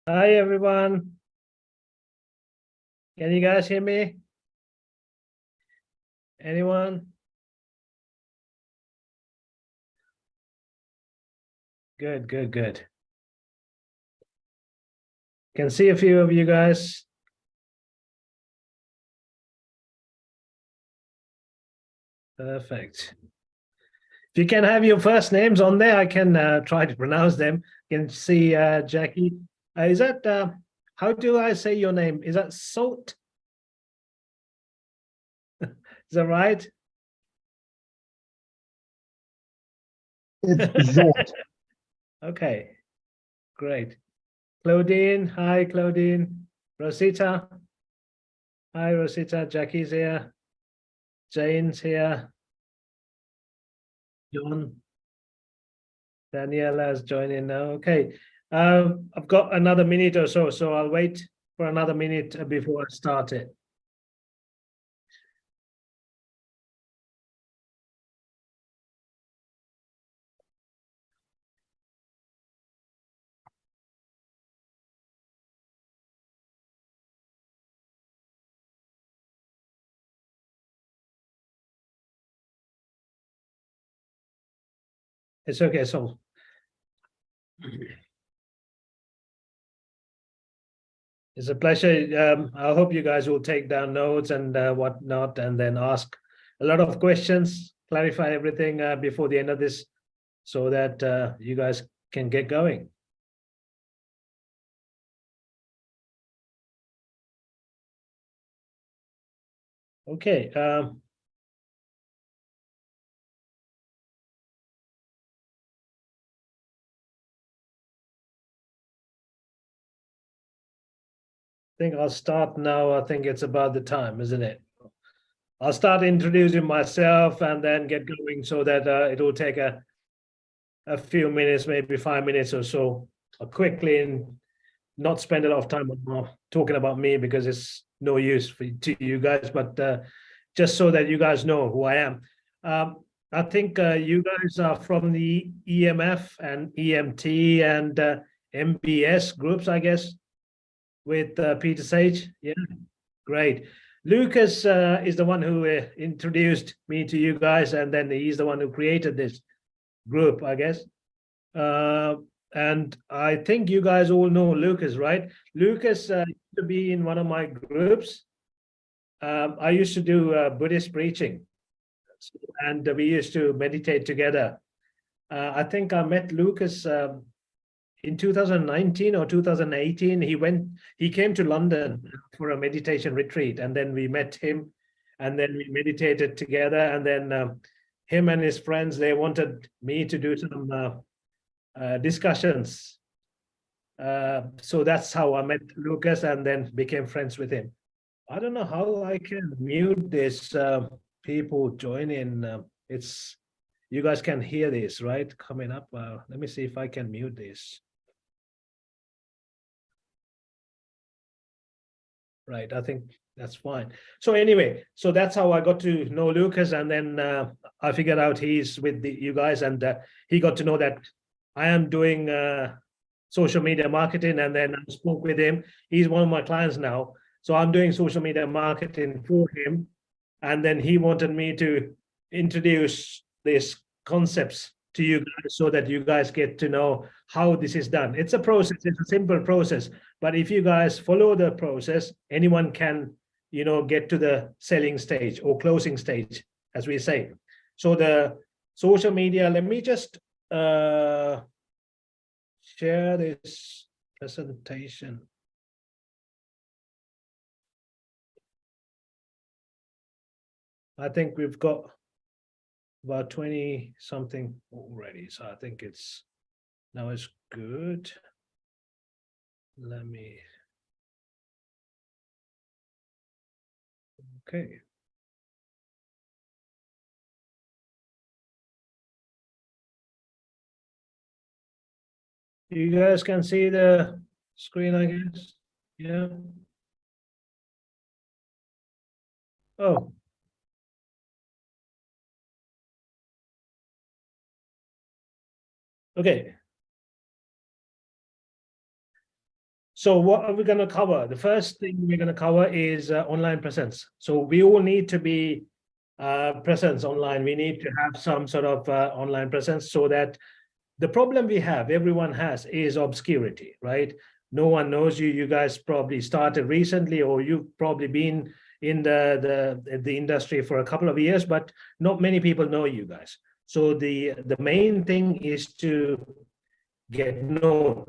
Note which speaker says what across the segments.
Speaker 1: Hi everyone. Can you guys hear me? Anyone? Good, good, good. Can see a few of you guys. Perfect. If you can have your first names on there, I can try to pronounce them. You can see Jackie. Is that how do I say your name? Is that Salt? Is that right?
Speaker 2: It's Zort.
Speaker 1: Okay, great. Claudine, hi Claudine. Rosita. Hi Rosita. Jackie's here. Jane's here. John. Daniela is joining now. Okay. I've got another minute or so, so I'll wait for another minute before I start it. It's okay. So it's a pleasure. I hope you guys will take down notes and whatnot, and then ask a lot of questions, clarify everything before the end of this, so that you guys can get going. Okay. I think I'll start now. I think it's about the time, isn't it? I'll start introducing myself and then get going so that it will take a few minutes, maybe 5 minutes or so, quickly, and not spend a lot of time talking about me because it's no use to you guys, but just so that you guys know who I am. I think you guys are from the EMF and EMT and MBS groups, I guess, with Peter Sage. Yeah, great. Lucas is the one who introduced me to you guys, and then he's the one who created this group, I guess. And I think you guys all know Lucas, right? Lucas used to be in one of my groups. I used to do Buddhist preaching, and we used to meditate together. I think I met Lucas in 2019 or 2018. He came to London for a meditation retreat, and then we met him, and then we meditated together, and then him and his friends, they wanted me to do some discussions. So that's how I met Lucas and then became friends with him. I don't know how I can mute this people join in. It's you guys can hear this, right? Coming up. Let me see if I can mute this. Right, I think that's fine. So anyway, so that's how I got to know Lucas, and then I figured out he's with you guys, and he got to know that I am doing social media marketing, and then I spoke with him. He's one of my clients now, so I'm doing social media marketing for him, and then he wanted me to introduce these concepts to you guys so that you guys get to know how this is done. It's a process, it's a simple process, but if you guys follow the process, anyone can, get to the selling stage or closing stage, as we say. So the social media, let me just share this presentation. I think we've got about 20 something already, so I think it's now it's good. Let me. Okay. You guys can see the screen, I guess. Yeah. Oh. Okay. So what are we going to cover? The first thing we're going to cover is online presence. So we all need to be presence online. We need to have some sort of online presence, so that the problem we have, everyone has, is obscurity, right? No one knows you. You guys probably started recently, or you've probably been in the industry for a couple of years, but not many people know you guys. So the main thing is to get known.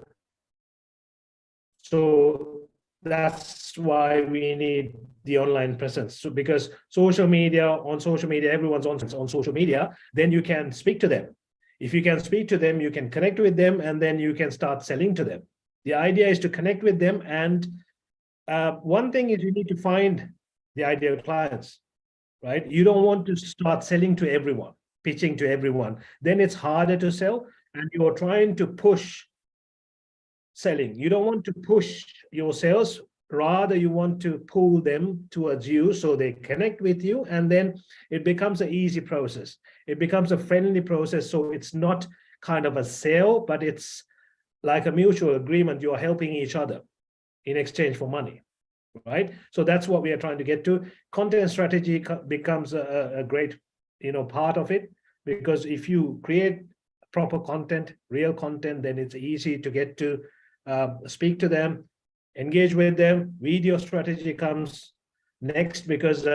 Speaker 1: So that's why we need the online presence. So because on social media, everyone's on social media, then you can speak to them. If you can speak to them, you can connect with them, and then you can start selling to them. The idea is to connect with them. And one thing is, you need to find the ideal clients, right? You don't want to start selling to everyone, pitching to everyone. Then it's harder to sell, and you're trying to push selling. You don't want to push your sales, rather you want to pull them towards you so they connect with you, and then it becomes an easy process. It becomes a friendly process. So it's not kind of a sale, but it's like a mutual agreement. You're helping each other in exchange for money, right? So that's what we are trying to get to. Content strategy becomes a great, part of it, because if you create proper content, real content, then it's easy to get to speak to them, engage with them. Video strategy comes next, because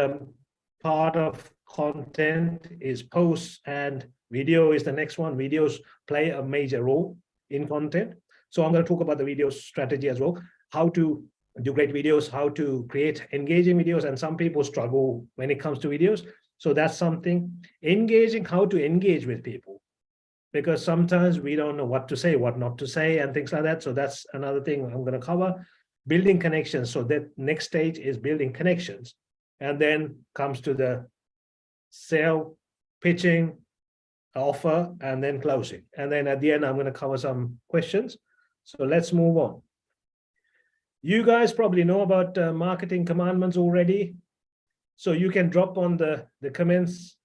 Speaker 1: part of content is posts, and video is the next one. Videos play a major role in content. So I'm going to talk about the video strategy as well, how to do great videos, how to create engaging videos. And some people struggle when it comes to videos. So that's something. Engaging, how to engage with people, because sometimes we don't know what to say, what not to say, and things like that. So that's another thing I'm going to cover. Building connections. So that next stage is building connections, and then comes to the sale, pitching, offer, and then closing. And then at the end, I'm going to cover some questions. So let's move on. You guys probably know about marketing commandments already. So you can drop on the comments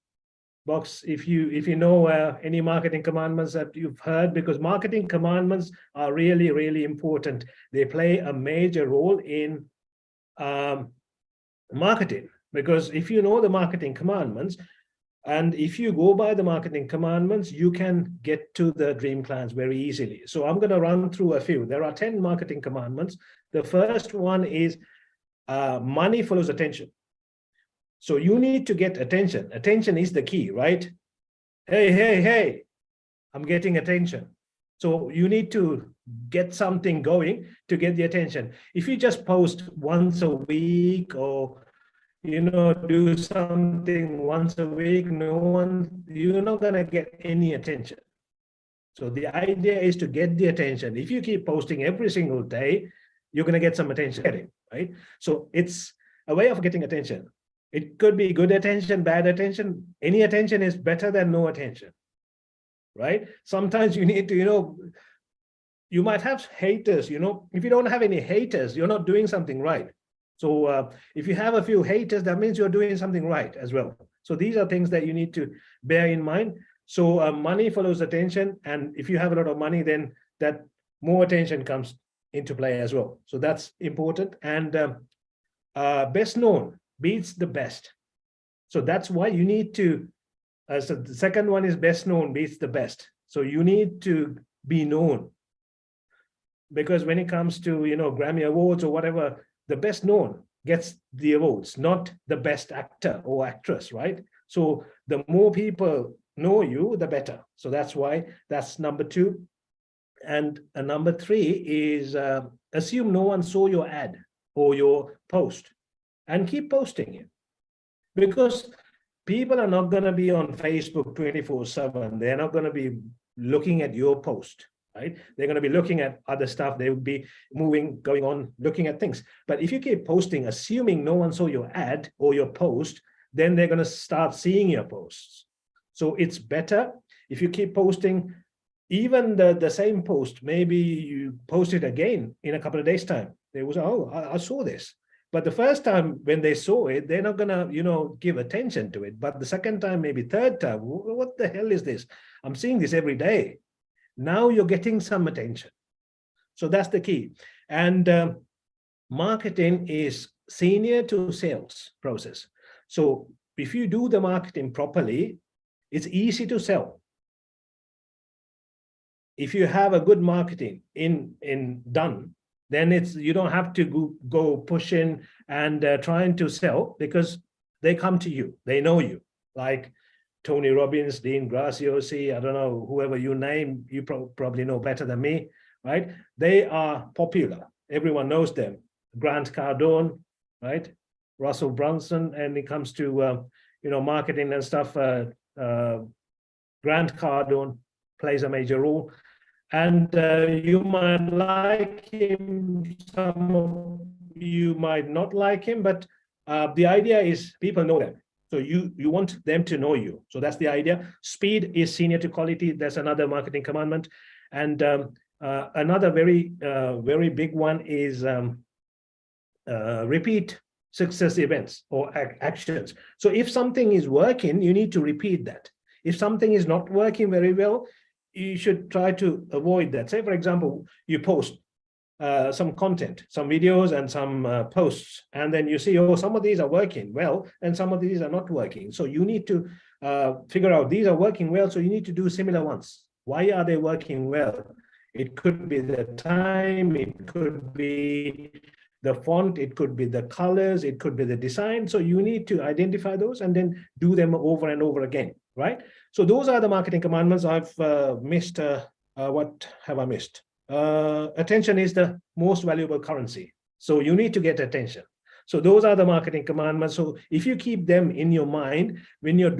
Speaker 1: box if you know any marketing commandments that you've heard, because marketing commandments are really, really important. They play a major role in marketing, because if you know the marketing commandments, and if you go by the marketing commandments, you can get to the dream clients very easily. So I'm going to run through a few. There are 10 marketing commandments. The first one is money follows attention. So you need to get attention. Attention is the key, right? Hey, I'm getting attention. So you need to get something going to get the attention. If you just post once a week, or do something once a week, you're not going to get any attention. So the idea is to get the attention. If you keep posting every single day, you're going to get some attention, right? So it's a way of getting attention. It could be good attention, bad attention. Any attention is better than no attention, right? Sometimes you need to, you might have haters, if you don't have any haters, you're not doing something right. So if you have a few haters, that means you're doing something right as well. So these are things that you need to bear in mind. So money follows attention. And if you have a lot of money, then that more attention comes into play as well. So that's important. And best known beats the best. So that's why you need to, so the second one is best known beats the best. So you need to be known. Because when it comes to, Grammy Awards or whatever, the best known gets the awards, not the best actor or actress, right? So the more people know you, the better. So that's why that's number 2. And number 3 is assume no one saw your ad or your post, and keep posting it. Because people are not going to be on Facebook 24/7. They're not going to be looking at your post. Right? They're going to be looking at other stuff. They would be going on, looking at things. But if you keep posting, assuming no one saw your ad or your post, then they're going to start seeing your posts. So it's better if you keep posting, even the same post. Maybe you post it again in a couple of days' time. They will say, oh, I saw this. But the first time when they saw it, they're not going to, give attention to it. But the second time, maybe third time, what the hell is this? I'm seeing this every day. Now you're getting some attention. So that's the key. And marketing is senior to sales process. So if you do the marketing properly, it's easy to sell. If you have a good marketing done, then you don't have to go pushing and trying to sell, because they come to you, they know you, like Tony Robbins, Dean Graziosi, I don't know, whoever you name, you probably know better than me, right? They are popular, everyone knows them. Grant Cardone, right? Russell Brunson, and it comes to marketing and stuff, Grant Cardone plays a major role. And you might like him, some of you might not like him, but the idea is people know them. So you want them to know you. So that's the idea. Speed is senior to quality. That's another marketing commandment. And another very big one is repeat success events or actions. So if something is working, you need to repeat that. If something is not working very well, you should try to avoid that. Say, for example, you post some content, some videos and some posts, and then you see, oh, some of these are working well and some of these are not working. So you need to figure out these are working well, so you need to do similar ones. Why are they working well? It could be the time, it could be the font, it could be the colors, it could be the design. So you need to identify those and then do them over and over again, right? So those are the marketing commandments. I've missed, what have I missed? Attention is the most valuable currency. So you need to get attention. So those are the marketing commandments. So if you keep them in your mind, when you're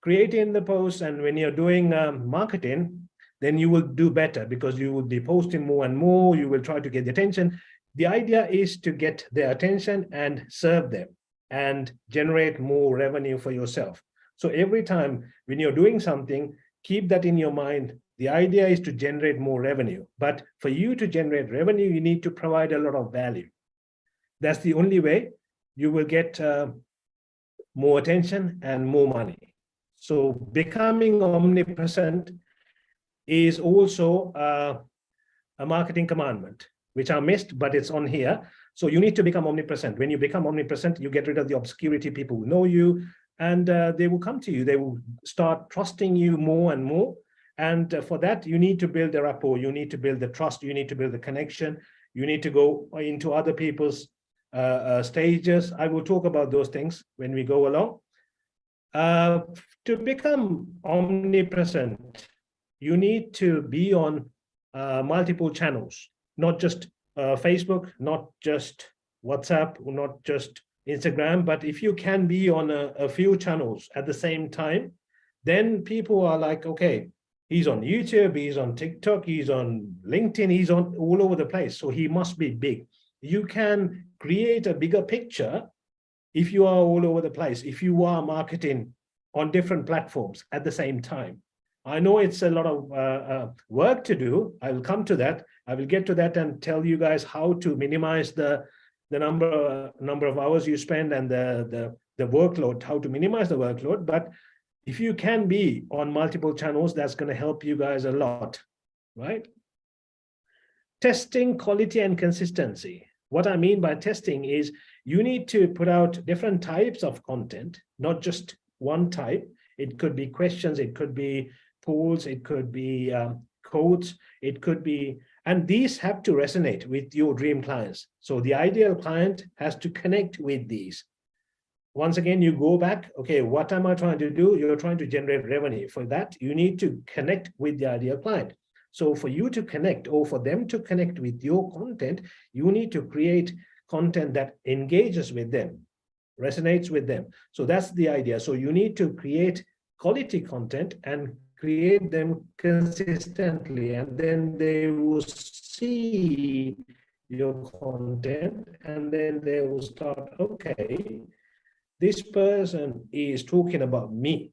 Speaker 1: creating the posts and when you're doing marketing, then you will do better, because you will be posting more and more. You will try to get the attention. The idea is to get their attention and serve them and generate more revenue for yourself. So every time when you're doing something, keep that in your mind. The idea is to generate more revenue. But for you to generate revenue, you need to provide a lot of value. That's the only way you will get more attention and more money. So becoming omnipresent is also a marketing commandment, which I missed, but it's on here. So you need to become omnipresent. When you become omnipresent, you get rid of the obscurity. People will know you, and they will come to you. They will start trusting you more and more. And for that, you need to build a rapport. You need to build the trust. You need to build the connection. You need to go into other people's stages. I will talk about those things when we go along. To become omnipresent, you need to be on multiple channels, not just Facebook, not just WhatsApp, not just Instagram, but if you can be on a few channels at the same time, then people are like, okay, he's on YouTube, he's on TikTok, he's on LinkedIn, he's on all over the place, so he must be big. You can create a bigger picture if you are all over the place, if you are marketing on different platforms at the same time. I know it's a lot of work to do. I will come to that. I will get to that and tell you guys how to minimize the number of hours you spend and the workload, how to minimize the workload. But if you can be on multiple channels, that's going to help you guys a lot, right? Testing quality and consistency. What I mean by testing is you need to put out different types of content, not just one type. It could be questions, it could be polls, it could be quotes, it could be, and these have to resonate with your dream clients. So the ideal client has to connect with these. Once again, you go back, okay, what am I trying to do? You're trying to generate revenue. For that, you need to connect with the ideal client. So for you to connect, or for them to connect with your content, you need to create content that engages with them, resonates with them. So that's the idea. So you need to create quality content and create them consistently, and then they will see your content, and then they will start, okay, this person is talking about me.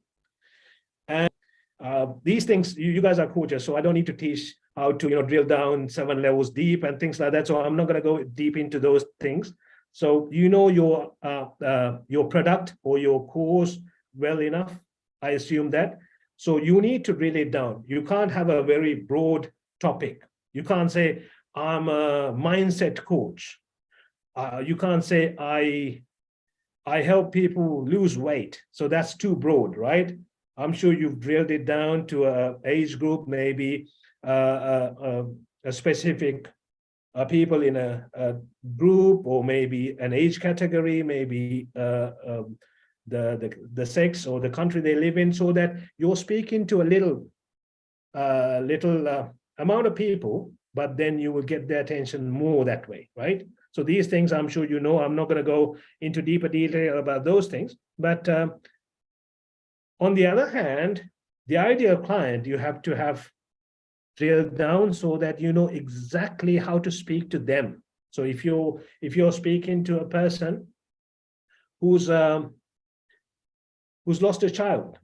Speaker 1: And these things, you guys are coaches, so I don't need to teach how to drill down 7 levels deep and things like that. So I'm not going to go deep into those things. So your product or your course well enough, I assume that. So you need to drill it down. You can't have a very broad topic. You can't say, I'm a mindset coach. You can't say I help people lose weight. So that's too broad, right? I'm sure you've drilled it down to a age group, maybe a specific people in a group, or maybe an age category, maybe the sex or the country they live in, so that you're speaking to a little amount of people, but then you will get their attention more that way, right? So these things, I'm sure you know, I'm not going to go into deeper detail about those things. But on the other hand, the ideal client, you have to have drilled down so that you know exactly how to speak to them. So if you're speaking to a person who's lost a child,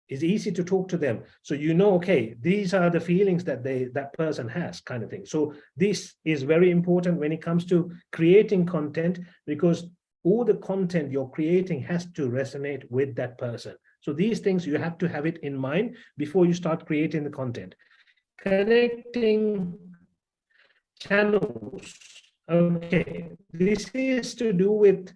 Speaker 1: it's easy to talk to them. So you know, okay, these are the feelings that that person has, kind of thing. So this is very important when it comes to creating content, because all the content you're creating has to resonate with that person. So these things, you have to have it in mind before you start creating the content. Connecting channels. Okay, this is to do with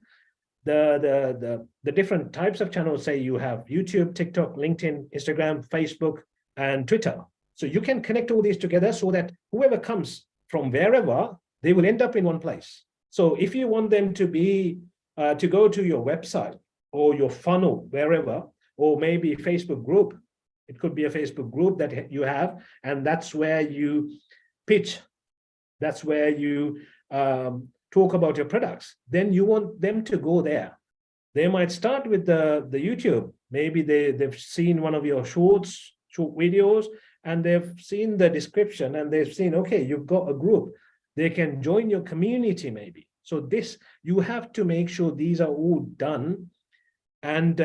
Speaker 1: the different types of channels. Say you have YouTube, TikTok, LinkedIn, Instagram, Facebook, and Twitter. So you can connect all these together so that whoever comes from wherever, they will end up in one place. So if you want them to be to go to your website or your funnel, wherever, or maybe Facebook group, it could be a Facebook group that you have, and that's where you pitch. That's where you talk about your products. Then you want them to go there. They might start with the YouTube. Maybe they've seen one of your short videos, and they've seen the description, and they've seen, okay, you've got a group. They can join your community maybe. So this, you have to make sure these are all done, and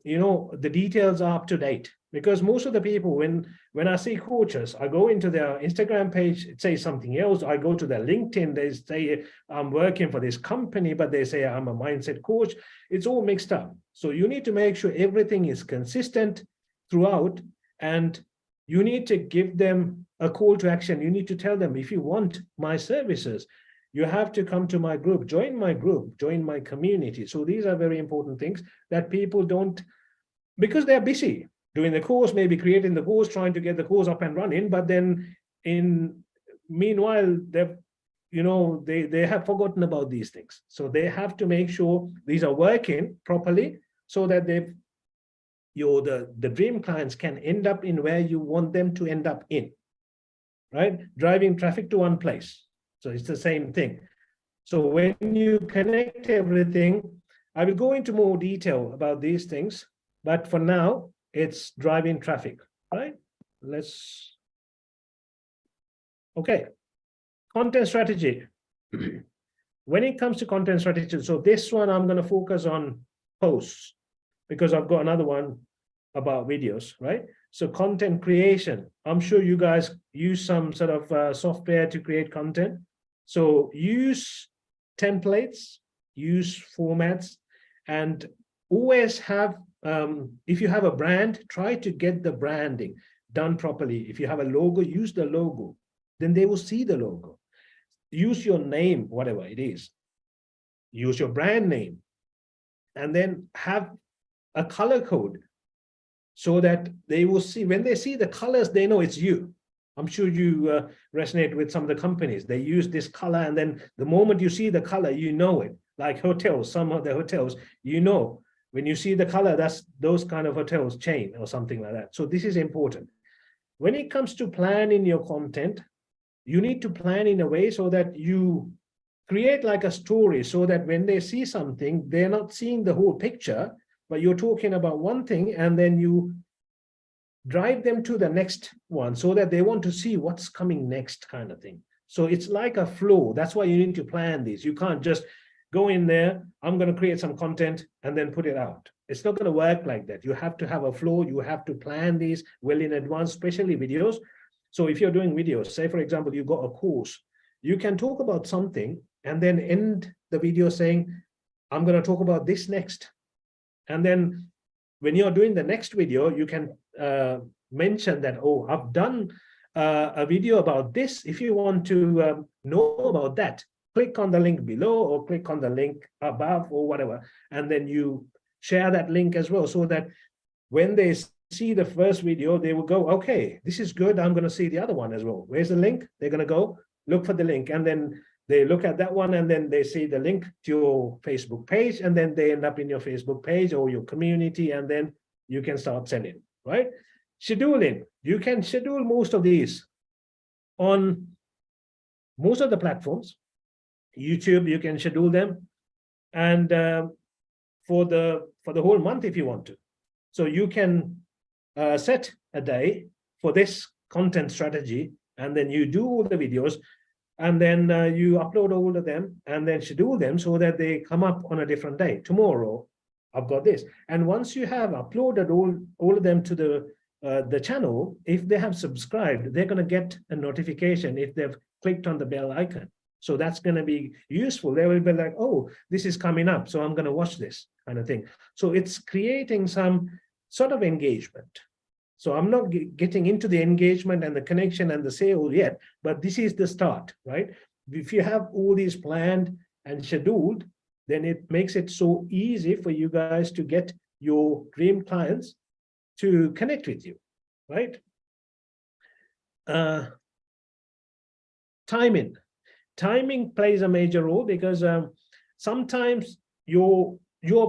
Speaker 1: you know, the details are up to date. Because most of the people, when I see coaches, I go into their Instagram page, it says something else. I go to their LinkedIn, they say I'm working for this company, but they say I'm a mindset coach. It's all mixed up. So you need to make sure everything is consistent throughout, and you need to give them a call to action. You need to tell them, if you want my services, you have to come to my group, join my community. So these are very important things that people don't, because they're busy doing the course, maybe creating the course, trying to get the course up and running, but then meanwhile, they've, you know, they have forgotten about these things. So they have to make sure these are working properly, so that the dream clients can end up in where you want them to end up in, right? Driving traffic to one place. So it's the same thing. So when you connect everything, I will go into more detail about these things, but for now, it's driving traffic, right? Okay. Content strategy. When it comes to content strategy, so this one, I'm going to focus on posts, because I've got another one about videos, right? So content creation, I'm sure you guys use some sort of software to create content. So use templates, use formats, and always have, if you have a brand, try to get the branding done properly. If you have a logo, use the logo. Then they will see the logo. Use your name, whatever it is. Use your brand name. And then have a color code, so that they will see, when they see the colors, they know it's you. I'm sure you resonate with some of the companies. They use this color, and then the moment you see the color, you know it. Like hotels, some of the hotels, you know, when you see the color, that's those kind of hotels chain or something like that. So this is important. When it comes to planning your content, you need to plan in a way so that you create like a story, so that when they see something, they're not seeing the whole picture, but you're talking about one thing, and then you drive them to the next one, so that they want to see what's coming next, kind of thing. So it's like a flow. That's why you need to plan these. You can't just go in there, I'm going to create some content and then put it out. It's not going to work like that. You have to have a flow. You have to plan these well in advance, especially videos. So if you're doing videos, say, for example, you've got a course, you can talk about something and then end the video saying, I'm going to talk about this next. And then when you're doing the next video, you can mention that, oh, I've done a video about this. If you want to know about that, click on the link below or click on the link above or whatever, and then you share that link as well, so that when they see the first video, they will go, okay, this is good, I'm going to see the other one as well. Where's the link? They're going to go look for the link, and then they look at that one, and then they see the link to your Facebook page, and then they end up in your Facebook page or your community, and then you can start selling, right? Scheduling, you can schedule most of these on most of the platforms. YouTube, you can schedule them, and for the whole month if you want to. So you can set a day for this content strategy, and then you do all the videos, and then you upload all of them, and then schedule them so that they come up on a different day. Tomorrow, I've got this. And once you have uploaded all of them to the channel, if they have subscribed, they're going to get a notification if they've clicked on the bell icon. So that's going to be useful. They will be like, oh, this is coming up, so I'm going to watch this kind of thing. So it's creating some sort of engagement. So I'm not getting into the engagement and the connection and the sale yet, but this is the start, right? If you have all these planned and scheduled, then it makes it so easy for you guys to get your dream clients to connect with you, right? Timing plays a major role, because sometimes you're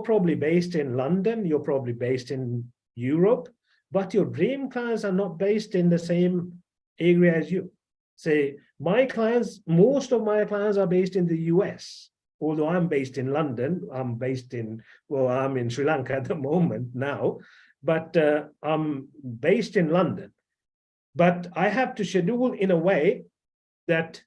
Speaker 1: probably based in London, you're probably based in Europe, but your dream clients are not based in the same area as you. Say, my clients, most of my clients are based in the US. Although I'm based in London, I'm in Sri Lanka at the moment now, but I'm based in London. But I have to schedule in a way that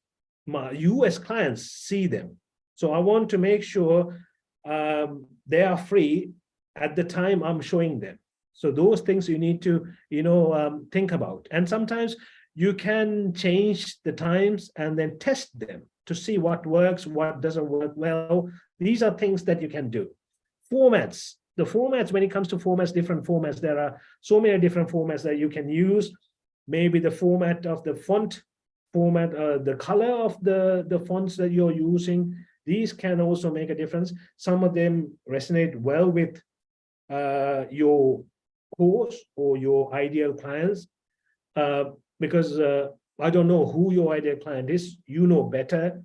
Speaker 1: my US clients see them. So I want to make sure they are free at the time I'm showing them. So those things you need to, think about. And sometimes you can change the times and then test them to see what works, what doesn't work well. These are things that you can do. Formats. The formats, when it comes to formats, different formats, there are so many different formats that you can use. Maybe the format of the font format, the color of the fonts that you're using, these can also make a difference. Some of them resonate well with your course or your ideal clients, because I don't know who your ideal client is, you know better,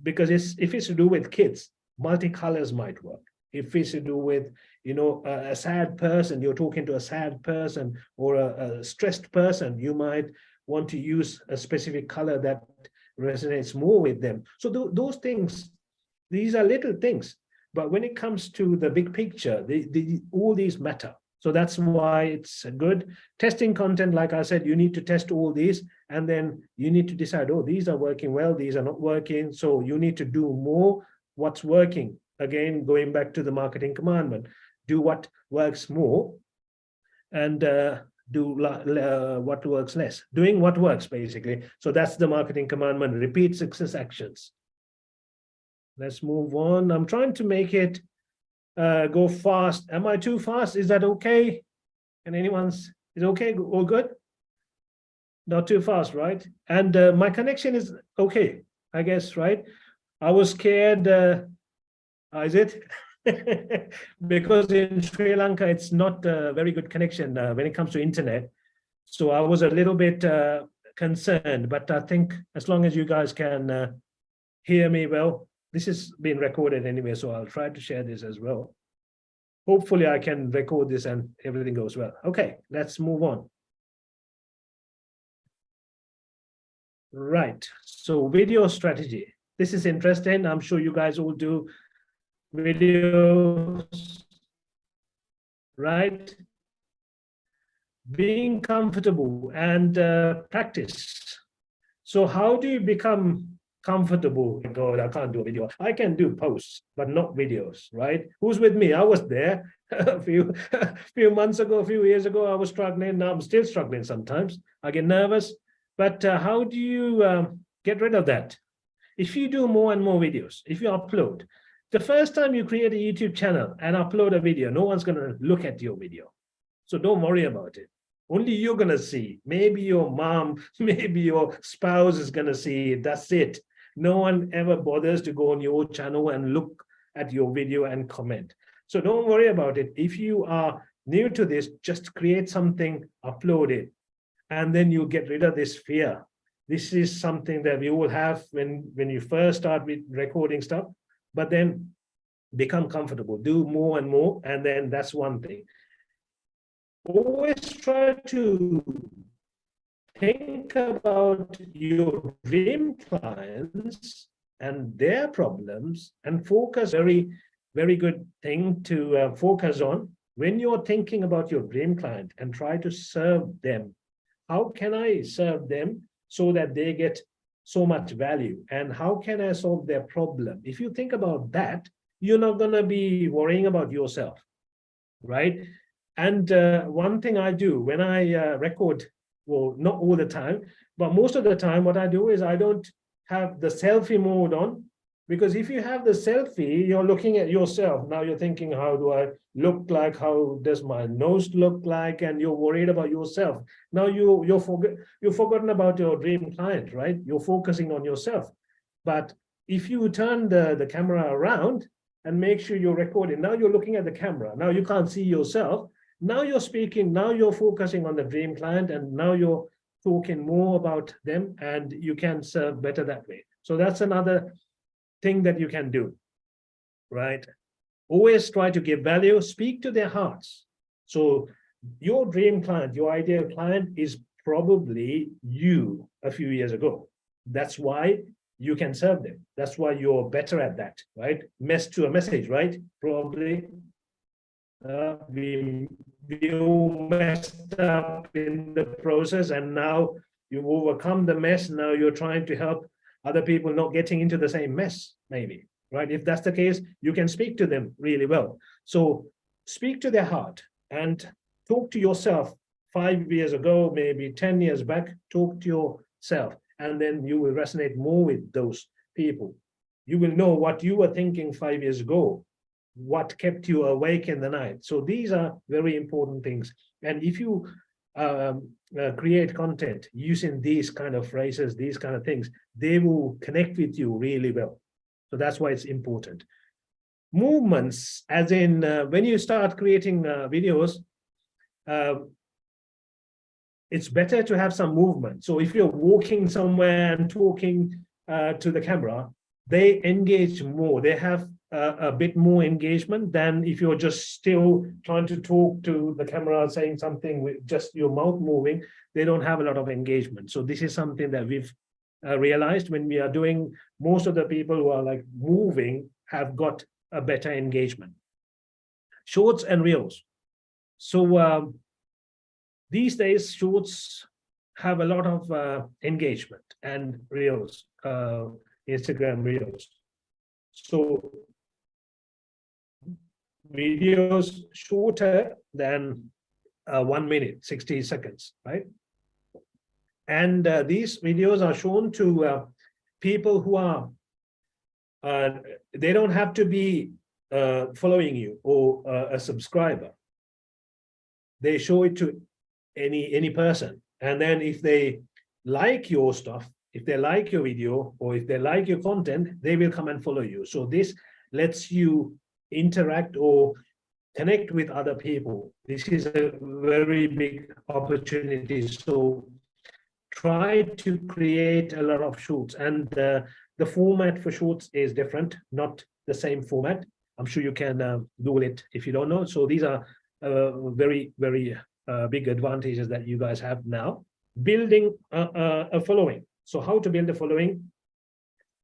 Speaker 1: because if it's to do with kids, multicolors might work. If it's to do with, a sad person, you're talking to a sad person or a stressed person, you might want to use a specific color that resonates more with them. So those things, these are little things, but when it comes to the big picture, all these matter. So that's why it's good. Testing content, like I said, you need to test all these, and then you need to decide, oh, these are working well, these are not working. So you need to do more what's working. Again, going back to the marketing commandment, do what works more, and do what works less. Doing what works, basically. So that's the marketing commandment. Repeat success actions. Let's move on. I'm trying to make it go fast. Am I too fast? Is that okay? And is okay? All good? Not too fast, right? And my connection is okay, I guess, right? I was scared. Is it? Because in Sri Lanka, it's not a very good connection when it comes to internet. So I was a little bit concerned, but I think as long as you guys can hear me well, this is being recorded anyway, so I'll try to share this as well. Hopefully I can record this and everything goes well. Okay, let's move on. Right, so video strategy. This is interesting. I'm sure you guys all do videos, right? Being comfortable and practice. So how do you become comfortable? God, I can't do a video. I can do posts, but not videos, right? Who's with me? I was there a few months ago, a few years ago. I was struggling. Now I'm still struggling sometimes. I get nervous. But how do you get rid of that? If you do more and more videos, if you upload, the first time you create a YouTube channel and upload a video, no one's going to look at your video. So don't worry about it. Only you're going to see. Maybe your mom, maybe your spouse is going to see it. That's it. No one ever bothers to go on your channel and look at your video and comment. So don't worry about it. If you are new to this, just create something, upload it, and then you get rid of this fear. This is something that we all have when you first start with recording stuff, but then become comfortable, do more and more, and then that's one thing. Always try to think about your dream clients and their problems and focus. Very good thing to focus on when you're thinking about your dream client, and try to serve them. How can I serve them so that they get so much value? And how can I solve their problem? If you think about that, you're not going to be worrying about yourself, right? And one thing I do when I record, well, not all the time, but most of the time, what I do is I don't have the selfie mode on, because if you have the selfie, you're looking at yourself. Now you're thinking, how do I look like? How does my nose look like? And you're worried about yourself. Now you've forgotten about your dream client, right? You're focusing on yourself. But if you turn the camera around and make sure you're recording, now you're looking at the camera. Now you can't see yourself. Now you're speaking, now you're focusing on the dream client, and now you're talking more about them, and you can serve better that way. So that's another thing that you can do, right? Always try to give value, speak to their hearts. So your dream client, your ideal client is probably you a few years ago. That's why you can serve them. That's why you're better at that, right? Mess to a message, right? Probably we all messed up in the process, and now you've overcome the mess. Now you're trying to help other people not getting into the same mess, maybe, right? If that's the case, you can speak to them really well. So speak to their heart and talk to yourself 5 years ago, maybe 10 years back. Talk to yourself, and then you will resonate more with those people. You will know what you were thinking 5 years ago, what kept you awake in the night. So these are very important things. And if you create content using these kind of phrases, these kind of things, they will connect with you really well. So that's why it's important. Movements, as in when you start creating videos, it's better to have some movement. So if you're walking somewhere and talking to the camera, they engage more. They have a bit more engagement than if you're just still trying to talk to the camera, saying something with just your mouth moving. They don't have a lot of engagement. So this is something that we've realized when we are doing. Most of the people who are like moving have got a better engagement. Shorts and reels. So these days, shorts have a lot of engagement, and reels, Instagram reels. So videos shorter than 1 minute, 60 seconds, right? And these videos are shown to people who are, they don't have to be following you or a subscriber. They show it to any person. And then if they like your stuff, if they like your video, or if they like your content, they will come and follow you. So this lets you interact or connect with other people. This is a very big opportunity. So try to create a lot of shorts, and the format for shorts is different, not the same format. I'm sure you can Google it if you don't know. So these are very big advantages that you guys have now. Building a following. So how to build a following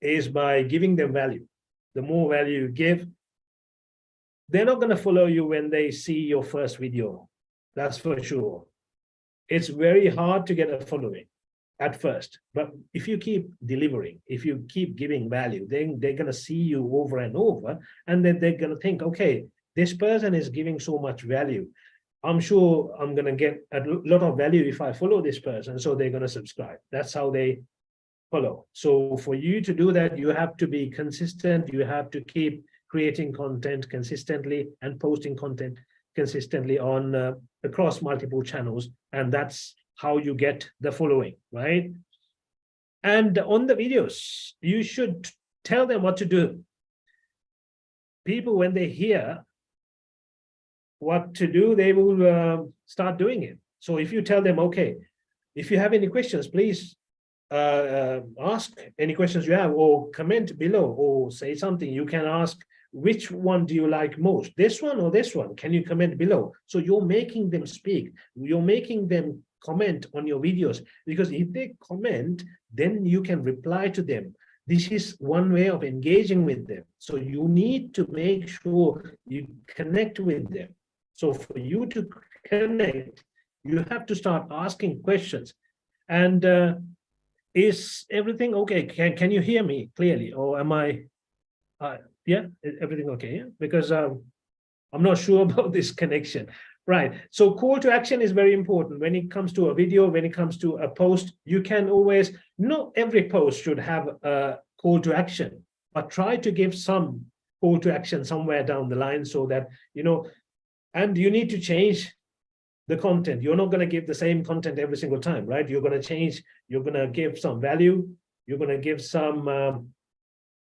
Speaker 1: is by giving them value. The more value you give, they're not going to follow you when they see your first video. That's for sure. It's very hard to get a following at first, but if you keep delivering, if you keep giving value, then they're going to see you over and over, and then they're going to think, okay, this person is giving so much value. I'm sure I'm going to get a lot of value if I follow this person, so they're going to subscribe. That's how they follow. So for you to do that, you have to be consistent. You have to keep creating content consistently and posting content consistently on across multiple channels, and that's how you get the following, right? And on the videos, you should tell them what to do. People, when they hear what to do, they will start doing it. So if you tell them, okay, if you have any questions, please ask any questions you have, or comment below, or say something. You can ask, which one do you like most, this one or this one? Can you comment below? So you're making them speak, you're making them comment on your videos, because if they comment, then you can reply to them. This is one way of engaging with them. So you need to make sure you connect with them. So for you to connect, you have to start asking questions. And is everything okay? Can you hear me clearly, or am I? Yeah, everything okay? Yeah, because I'm not sure about this connection. Right. So call to action is very important when it comes to a video, when it comes to a post. You can always, not every post should have a call to action, but try to give some call to action somewhere down the line, so that, you know, and you need to change the content. You're not going to give the same content every single time, right? You're going to change, you're going to give some value, you're going to give some,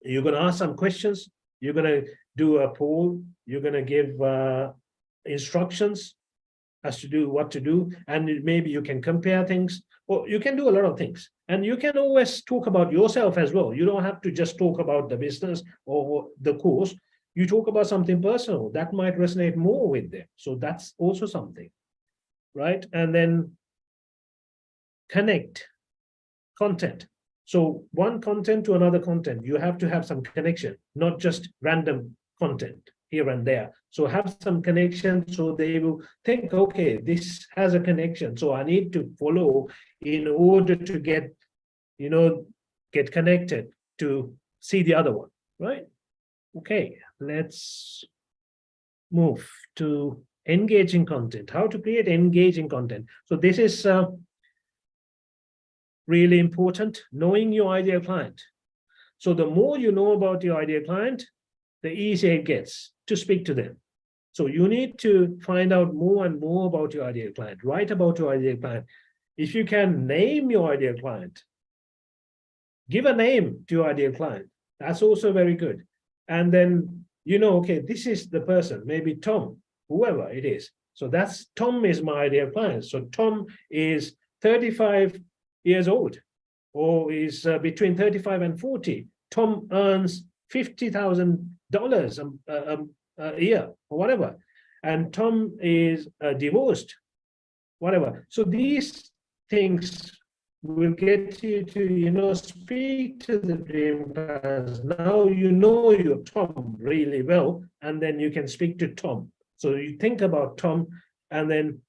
Speaker 1: you're going to ask some questions, you're going to do a poll, you're going to give instructions as to do what to do, and maybe you can compare things, or you can do a lot of things. And you can always talk about yourself as well. You don't have to just talk about the business or the course. You talk about something personal that might resonate more with them. So that's also something, right? And then connect content. So one content to another content, you have to have some connection, not just random content here and there. So have some connection, so they will think, okay, this has a connection, so I need to follow in order to get, you know, get connected to see the other one, right? Okay, let's move to engaging content. How to create engaging content. So this is really important, knowing your ideal client. So the more you know about your ideal client, the easier it gets to speak to them. So you need to find out more and more about your ideal client, write about your ideal client. If you can name your ideal client, give a name to your ideal client, that's also very good. And then, you know, okay, this is the person, maybe Tom, whoever it is. So that's, Tom is my ideal client. So Tom is 35 years old, or is between 35 and 40. Tom earns $50,000 a year, or whatever. And Tom is divorced, whatever. So these things will get you to, you know, speak to the dream clients. Now you know your Tom really well, and then you can speak to Tom. So you think about Tom, and then,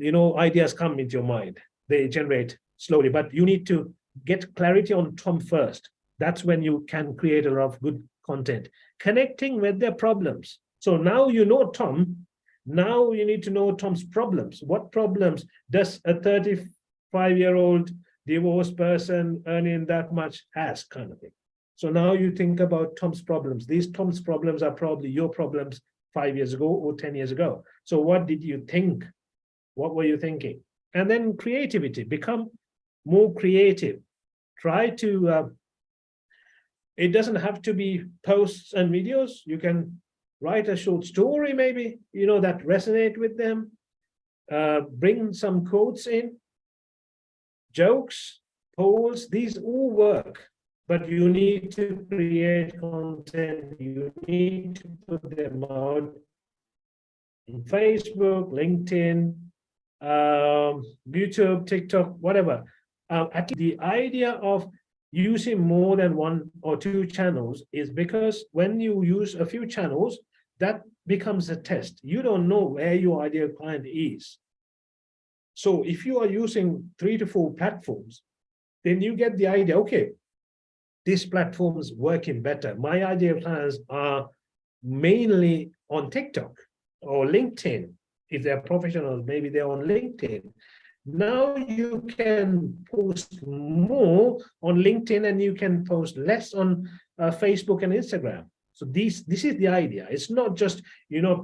Speaker 1: you know, ideas come into your mind. They generate slowly, but you need to get clarity on Tom first. That's when you can create a lot of good content. Connecting with their problems. So now you know Tom, now you need to know Tom's problems. What problems does a 35-year-old divorced person earning that much has, kind of thing. So now you think about Tom's problems. These Tom's problems are probably your problems 5 years ago or 10 years ago. So what did you think? What were you thinking? And then creativity, become more creative. Try to, it doesn't have to be posts and videos. You can write a short story, maybe, you know, that resonate with them. Bring some quotes in, jokes, polls, these all work. But you need to create content. You need to put them out in Facebook, LinkedIn, YouTube, TikTok, whatever. The idea of using more than one or two channels is because when you use a few channels, that becomes a test. You don't know where your ideal client is. So if you are using 3 to 4 platforms, then you get the idea, okay, this platform is working better. My ideal clients are mainly on TikTok or LinkedIn. If they're professionals, maybe they're on LinkedIn. Now you can post more on LinkedIn, and you can post less on Facebook and Instagram. So this is the idea. It's not just,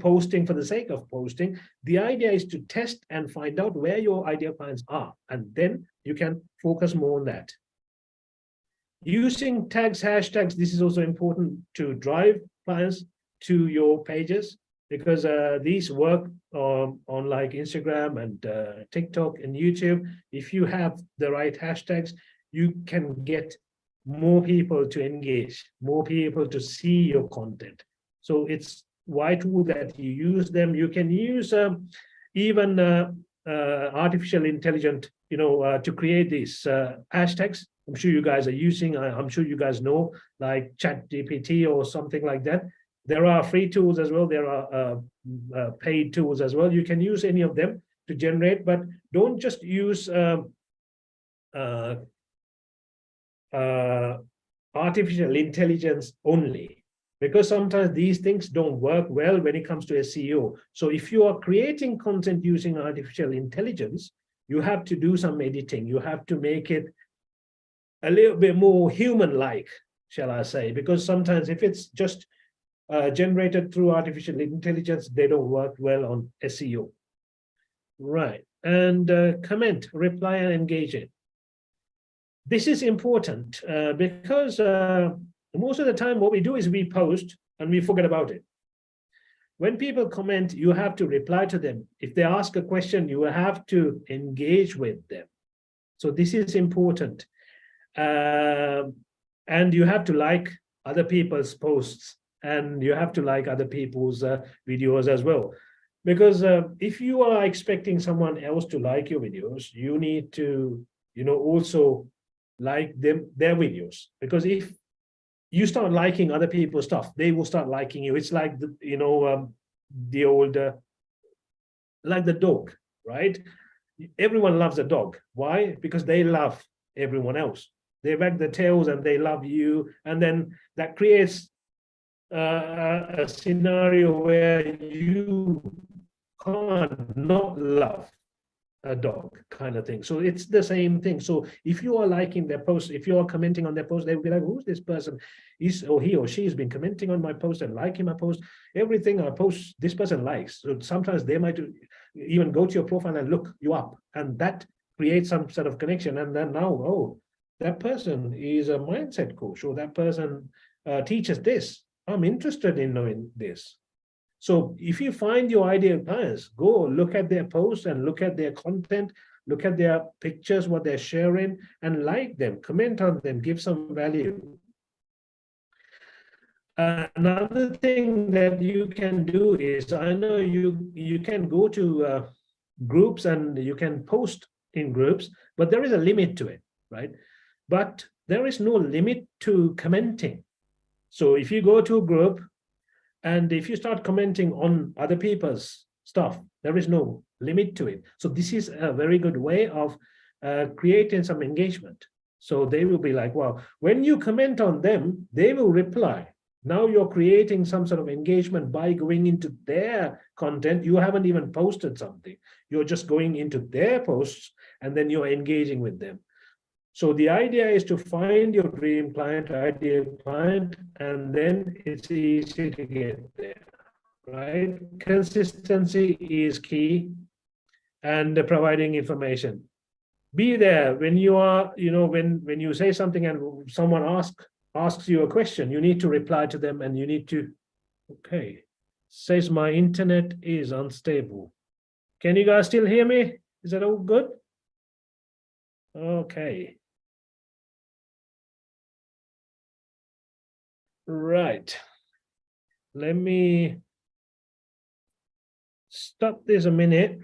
Speaker 1: posting for the sake of posting. The idea is to test and find out where your ideal clients are, and then you can focus more on that. Using tags, hashtags, this is also important to drive clients to your pages, because these work on like Instagram and TikTok and YouTube. If you have the right hashtags, you can get more people to engage, more people to see your content. So it's vital that you use them. You can use even artificial intelligence, to create these hashtags. I'm sure you guys are using, I'm sure you guys know, like ChatGPT or something like that. There are free tools as well. There are paid tools as well. You can use any of them to generate, but don't just use artificial intelligence only, because sometimes these things don't work well when it comes to SEO. So if you are creating content using artificial intelligence, you have to do some editing. You have to make it a little bit more human-like, shall I say, because sometimes if it's just generated through artificial intelligence, they don't work well on SEO. Right, and comment, reply, and engage it. This is important because most of the time what we do is we post and we forget about it. When people comment, you have to reply to them. If they ask a question, you have to engage with them. So this is important. And you have to like other people's posts, and you have to like other people's videos as well. Because if you are expecting someone else to like your videos, you need to, also like their videos. Because if you start liking other people's stuff, they will start liking you. It's like the old like the dog, right? Everyone loves a dog. Why? Because they love everyone else. They wag their tails and they love you, and then that creates a scenario where you can't not love a dog, kind of thing. So it's the same thing. So if you are liking their post, if you are commenting on their post, they will be like, who's this person? He or she has been commenting on my post and liking my post. Everything I post, this person likes. So sometimes they might even go to your profile and look you up, and that creates some sort of connection. And then now, oh, that person is a mindset coach, or that person teaches this. I'm interested in knowing this. So if you find your ideal clients, go look at their posts and look at their content, look at their pictures, what they're sharing, and like them, comment on them, give some value. Another thing that you can do is, I know you can go to groups and you can post in groups, but there is a limit to it, right? But there is no limit to commenting. So if you go to a group, and if you start commenting on other people's stuff, there is no limit to it. So this is a very good way of creating some engagement. So they will be like, wow, when you comment on them, they will reply. Now you're creating some sort of engagement by going into their content. You haven't even posted something. You're just going into their posts, and then you're engaging with them. So the idea is to find your dream client, ideal client, and then it's easy to get there, right? Consistency is key, and providing information. Be there when you are, when you say something and someone asks you a question, you need to reply to them, and you need to, okay, says my internet is unstable. Can you guys still hear me? Is that all good? Okay. Right. Let me stop this a minute.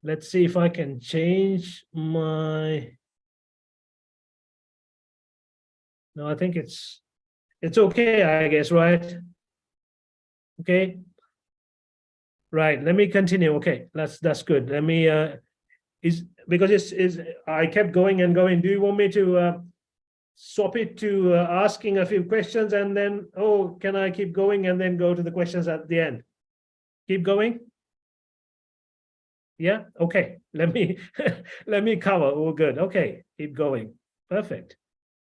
Speaker 1: Let's see if I can change my. No, I think it's okay, I guess, right? Okay. Right. Let me continue. Okay, that's good. Let me is because I kept going and going. Do you want me to swap it to asking a few questions, and then, oh, can I keep going and then go to the questions at the end? Keep going? Yeah, okay. Let me let me cover. All good. Okay, keep going. Perfect.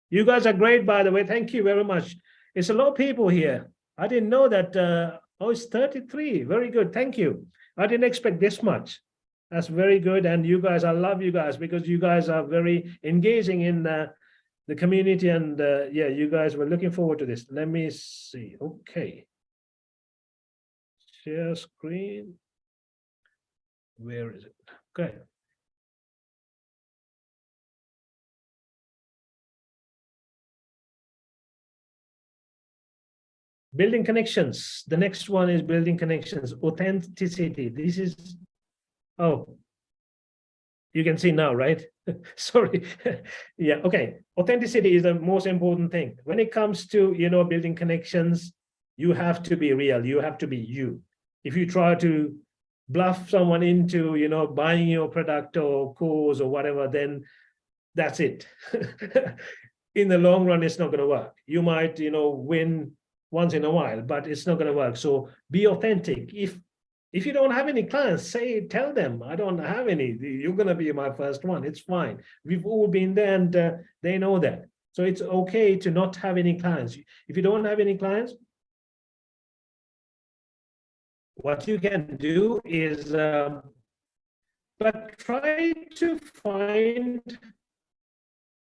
Speaker 1: You guys are great, by the way. Thank you very much. It's a lot of people here. I didn't know that. Oh, it's 33. Very good. Thank you. I didn't expect this much. That's very good. And you guys, I love you guys because you guys are very engaging in the community. And yeah, you guys were looking forward to this. Let me see. Okay. Share screen. Where is it? Okay. Building connections. The next one is building connections. Authenticity. This is, oh, you can see now, right? Sorry. Yeah, okay. Authenticity is the most important thing. When it comes to, building connections, you have to be real. You have to be you. If you try to bluff someone into, buying your product or course or whatever, then that's it. In the long run, it's not going to work. You might, win once in a while, but it's not going to work. So be authentic. If you don't have any clients, tell them, I don't have any. You're going to be my first one. It's fine. We've all been there and they know that. So it's okay to not have any clients. If you don't have any clients, what you can do is, but try to find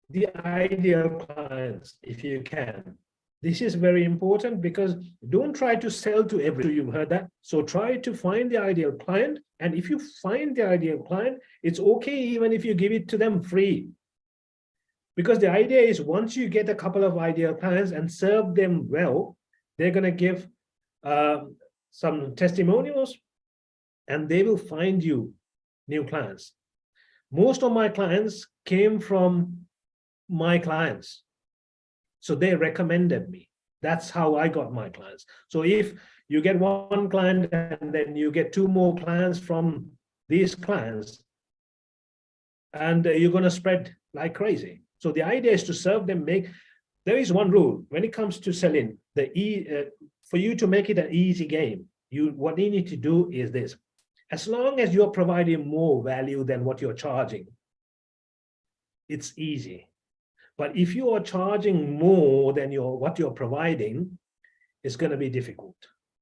Speaker 1: the ideal clients if you can. This is very important because don't try to sell to everyone. You've heard that. So try to find the ideal client. And if you find the ideal client, it's okay even if you give it to them free. Because the idea is once you get a couple of ideal clients and serve them well, they're going to give some testimonials and they will find you new clients. Most of my clients came from my clients. So they recommended me. That's how I got my clients. So if you get one client and then you get 2 more clients from these clients, and you're going to spread like crazy. So the idea is to serve them. There is one rule when it comes to selling. For you to make it an easy game, what you need to do is this. As long as you're providing more value than what you're charging, it's easy. But if you are charging more than what you're providing, it's going to be difficult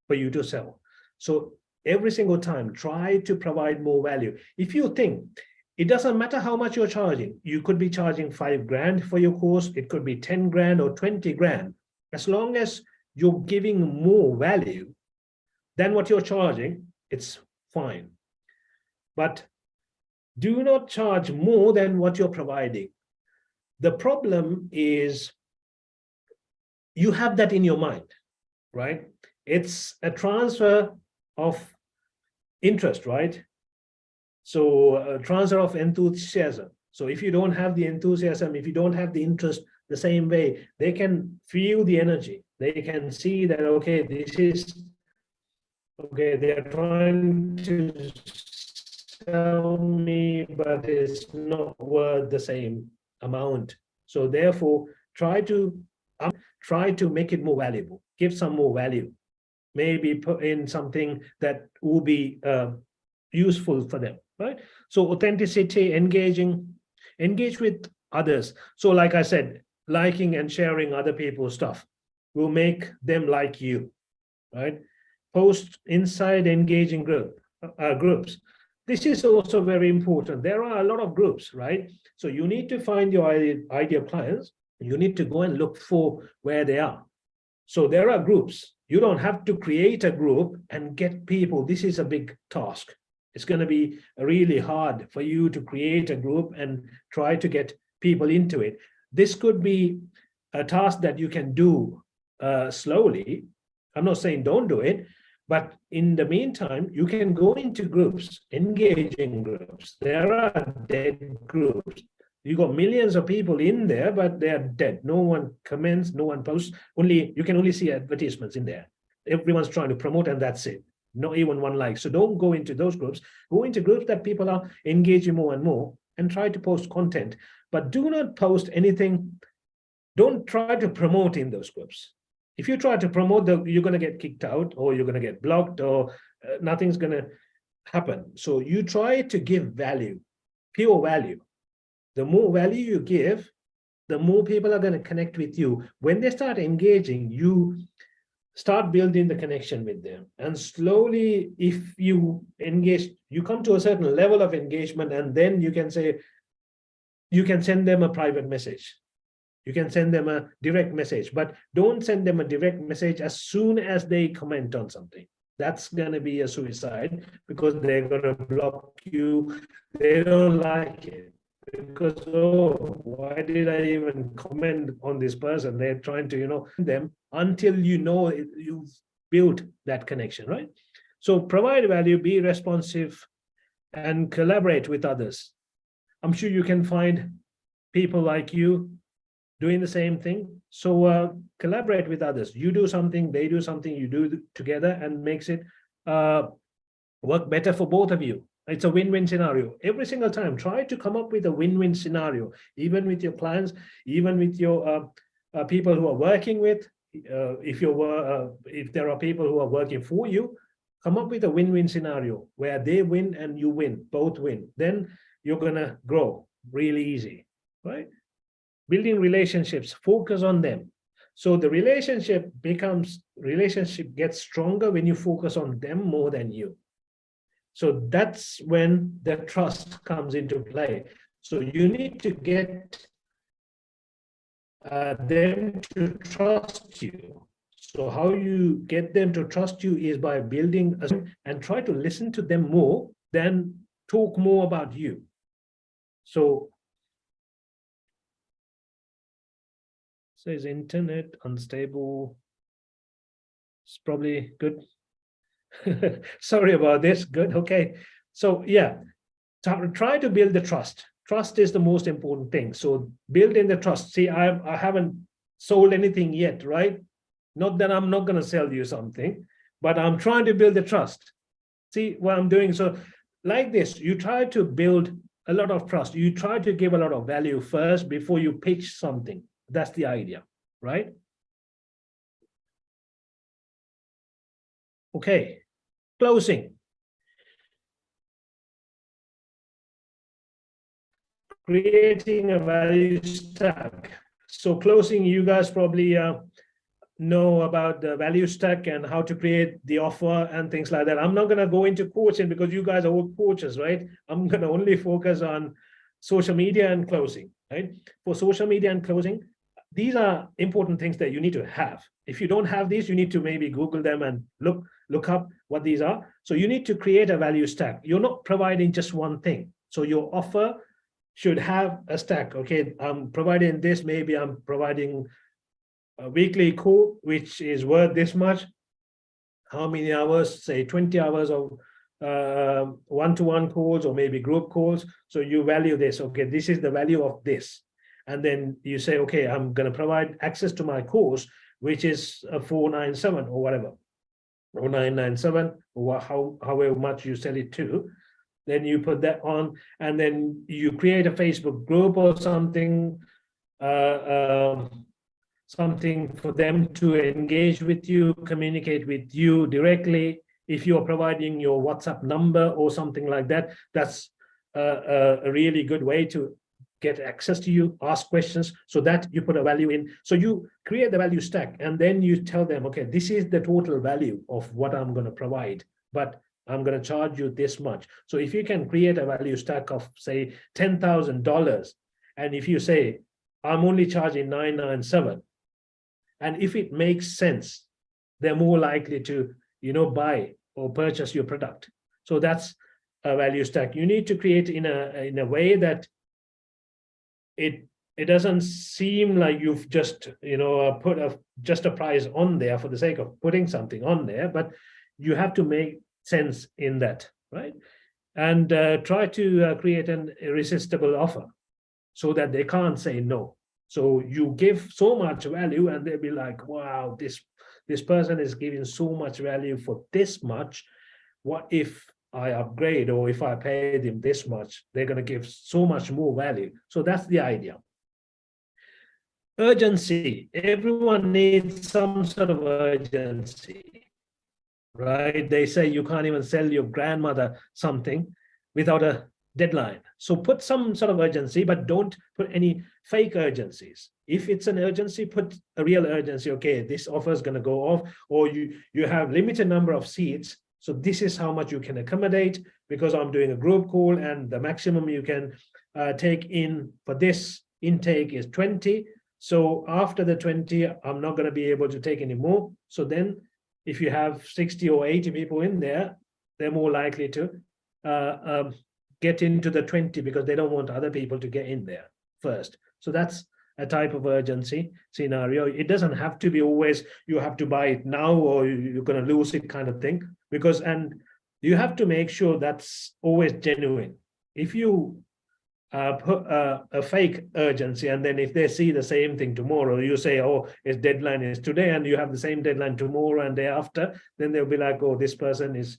Speaker 1: for you to sell. So every single time, try to provide more value. If you think it doesn't matter how much you're charging, you could be charging 5 grand for your course, it could be 10 grand or 20 grand. As long as you're giving more value than what you're charging, it's fine. But do not charge more than what you're providing. The problem is you have that in your mind, right? It's a transfer of interest, right? So a transfer of enthusiasm. So if you don't have the enthusiasm, if you don't have the interest the same way, they can feel the energy. They can see that, okay, they're trying to sell me, but it's not worth the same amount. So therefore, try to make it more valuable. Give some more value. Maybe put in something that will be useful for them, right? So authenticity, engage with others. So like I said, liking and sharing other people's stuff will make them like you, right? Post inside engaging groups. This is also very important. There are a lot of groups, right? So you need to find your ideal clients. You need to go and look for where they are. So there are groups. You don't have to create a group and get people. This is a big task. It's going to be really hard for you to create a group and try to get people into it. This could be a task that you can do slowly. I'm not saying don't do it, but in the meantime, you can go into groups, engage in groups. There are dead groups. You got millions of people in there, but they are dead. No one comments, no one posts. You can only see advertisements in there. Everyone's trying to promote, and that's it. Not even one like. So don't go into those groups. Go into groups that people are engaging more and more, and try to post content. But do not post anything. Don't try to promote in those groups. If you try to promote, you're going to get kicked out, or you're going to get blocked, or nothing's going to happen. So you try to give value, pure value. The more value you give, the more people are going to connect with you. When they start engaging, you start building the connection with them. And slowly, if you engage, you come to a certain level of engagement, and then you can say, you can send them a private message. You can send them a direct message, but don't send them a direct message as soon as they comment on something. That's going to be a suicide, because they're going to block you. They don't like it, because, oh, why did I even comment on this person? They're trying to, them until you've built that connection, right? So provide value, be responsive, and collaborate with others. I'm sure you can find people like you doing the same thing. So collaborate with others. You do something, they do something, you do together, and makes it work better for both of you. It's a win-win scenario. Every single time, try to come up with a win-win scenario, even with your clients, even with your people who are working with. If there are people who are working for you, come up with a win-win scenario where they win and you win, both win. Then you're gonna grow really easy, right? Building relationships, focus on them. So the relationship gets stronger when you focus on them more than you. So that's when the trust comes into play. So you need to get them to trust you. So how you get them to trust you is by building and try to listen to them more than talk more about you. So says internet unstable. It's probably good. Sorry about this. Good. Okay. So yeah, try to build the trust. Trust is the most important thing. So build in the trust. See, I haven't sold anything yet, right? Not that I'm not going to sell you something, but I'm trying to build the trust. See what I'm doing? So like this, you try to build a lot of trust. You try to give a lot of value first before you pitch something. That's the idea, right? Okay, closing. Creating a value stack. So closing, you guys probably know about the value stack and how to create the offer and things like that. I'm not going to go into coaching because you guys are all coaches, right? I'm going to only focus on social media and closing, right? For social media and closing, these are important things that you need to have. If you don't have these, you need to maybe Google them and look up what these are. So you need to create a value stack. You're not providing just one thing. So your offer should have a stack. Okay, I'm providing this, maybe I'm providing a weekly call, which is worth this much. How many hours? Say 20 hours of one-to-one calls or maybe group calls. So you value this. Okay, this is the value of this. And then you say, okay, I'm going to provide access to my course, which is a 497 or whatever, or 997, or however much you sell it to. Then you put that on, and then you create a Facebook group or something, something for them to engage with you, communicate with you directly. If you're providing your WhatsApp number or something like that, that's a really good way to get access to you, ask questions, so that you put a value in. So you create the value stack, and then you tell them, okay, this is the total value of what I'm going to provide, but I'm going to charge you this much. So if you can create a value stack of, say, $10,000, and if you say, I'm only charging $997, and if it makes sense, they're more likely to, buy or purchase your product. So that's a value stack. You need to create in a way that it doesn't seem like you've just, put just a price on there for the sake of putting something on there, but you have to make sense in that, right? And try to create an irresistible offer so that they can't say no. So you give so much value, and they'll be like, wow, this person is giving so much value for this much. What if I upgrade, or if I pay them this much, they're going to give so much more value. So that's the idea. Urgency. Everyone needs some sort of urgency, right? They say you can't even sell your grandmother something without a deadline. So put some sort of urgency, but don't put any fake urgencies. If it's an urgency, put a real urgency. Okay, this offer is going to go off, or you have limited number of seats. So this is how much you can accommodate, because I'm doing a group call and the maximum you can take in for this intake is 20. So after the 20, I'm not going to be able to take any more. So then if you have 60 or 80 people in there, they're more likely to get into the 20 because they don't want other people to get in there first. So that's a type of urgency scenario. It doesn't have to be always you have to buy it now or you're going to lose it kind of thing, because and you have to make sure that's always genuine. If you put a fake urgency, and then if they see the same thing tomorrow, you say, oh, its deadline is today, and you have the same deadline tomorrow and day after, then they'll be like, oh, this person is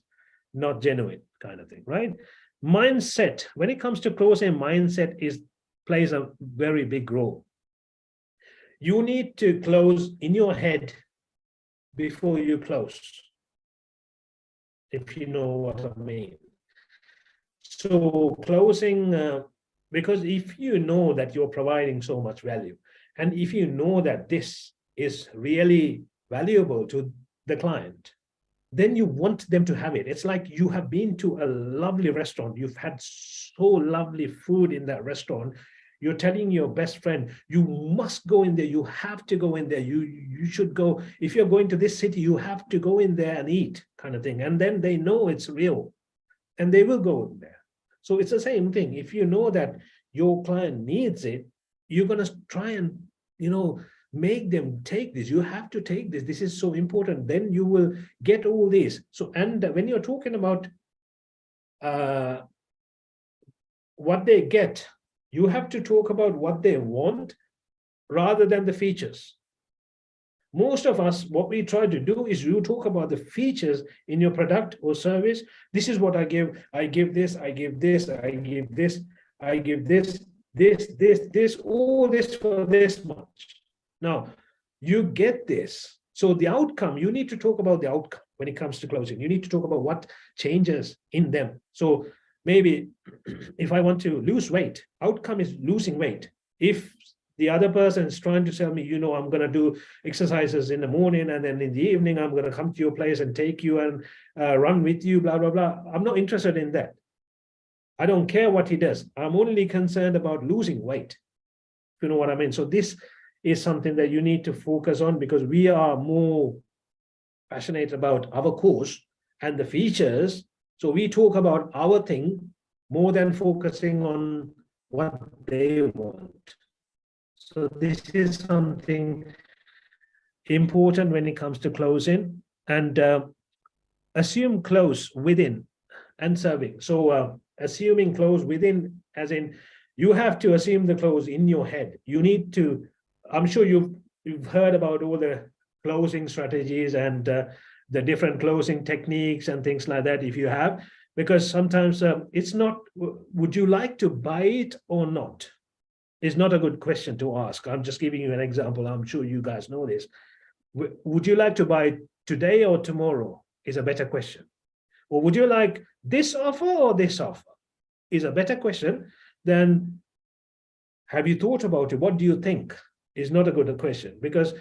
Speaker 1: not genuine kind of thing, right? Mindset, when it comes to closing, mindset plays a very big role. You need to close in your head before you close, if you know what I mean. So closing, because if you know that you're providing so much value, and if you know that this is really valuable to the client, then you want them to have it. It's like you have been to a lovely restaurant. You've had so lovely food in that restaurant. You're telling your best friend, you must go in there. You have to go in there. You should go. If you're going to this city, you have to go in there and eat kind of thing. And then they know it's real and they will go in there. So it's the same thing. If you know that your client needs it, you're going to try and, make them take this. You have to take this. This is so important. Then you will get all this. So, and when you're talking about what they get, you have to talk about what they want rather than the features. Most of us, what we try to do is you talk about the features in your product or service. This is what I give this, I give this, I give this, I give this, all this for this much. Now, you get this. So the outcome, you need to talk about the outcome when it comes to closing. You need to talk about what changes in them. So maybe if I want to lose weight, outcome is losing weight. If the other person is trying to tell me, I'm going to do exercises in the morning and then in the evening, I'm going to come to your place and take you and run with you, blah, blah, blah. I'm not interested in that. I don't care what he does. I'm only concerned about losing weight. You know what I mean? So this is something that you need to focus on, because we are more passionate about our course and the features. So we talk about our thing more than focusing on what they want. So this is something important when it comes to closing, and assume close within and serving. So assuming close within, as in you have to assume the close in your head. You need to, I'm sure you've heard about all the closing strategies and the different closing techniques and things like that, if you have, because sometimes it's not, would you like to buy it or not? Is not a good question to ask. I'm just giving you an example. I'm sure you guys know this. Would you like to buy it today or tomorrow is a better question. Or would you like this offer or this offer is a better question than have you thought about it? What do you think is not a good question, because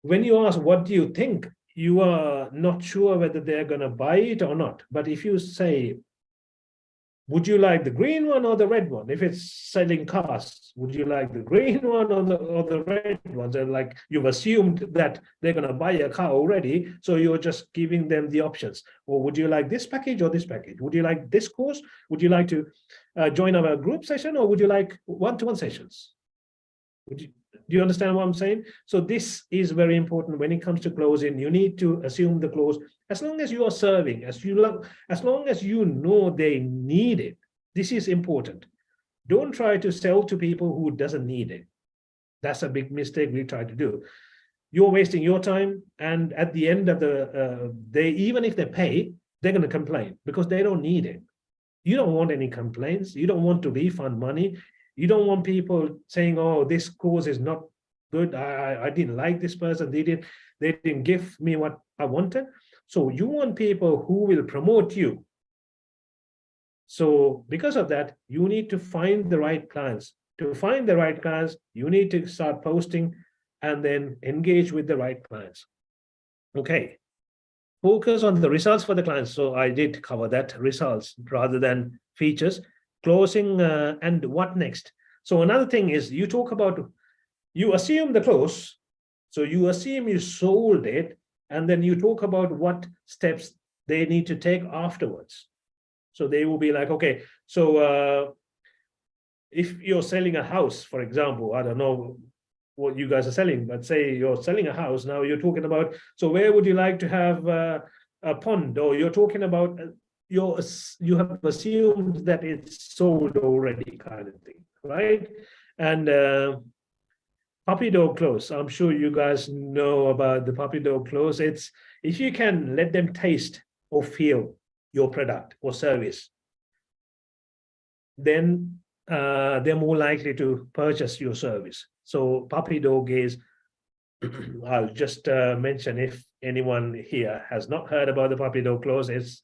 Speaker 1: when you ask what do you think, you are not sure whether they're going to buy it or not. But if you say, would you like the green one or the red one? If it's selling cars, would you like the green one or the red ones? And like you've assumed that they're going to buy a car already, so you're just giving them the options. Or would you like this package or this package? Would you like this course? Would you like to join our group session, or would you like one-to-one sessions? Do you understand what I'm saying? So this is very important when it comes to closing. You need to assume the close as long as you are serving, as long as you know they need it. This is important. Don't try to sell to people who doesn't need it. That's a big mistake we try to do. You're wasting your time, and at the end of the day, even if they pay, they're going to complain because they don't need it. You don't want any complaints. You don't want to refund money. You don't want people saying, oh, this course is not good. I didn't like this person. They didn't give me what I wanted. So you want people who will promote you. So because of that, you need to find the right clients. To find the right clients, you need to start posting and then engage with the right clients. Okay. Focus on the results for the clients. So I did cover that, results rather than features. Closing and what next? So another thing is you talk about, you assume the close. So you assume you sold it, and then you talk about what steps they need to take afterwards. So they will be like, okay, so if you're selling a house, for example, I don't know what you guys are selling, but say you're selling a house, now you're talking about, so where would you like to have a pond? Or you're talking about, you have assumed that it's sold already, kind of thing, right? And puppy dog close, I'm sure you guys know about the puppy dog close. It's if you can let them taste or feel your product or service, then they're more likely to purchase your service. So puppy dog is, I'll just mention, if anyone here has not heard about the puppy dog close, it's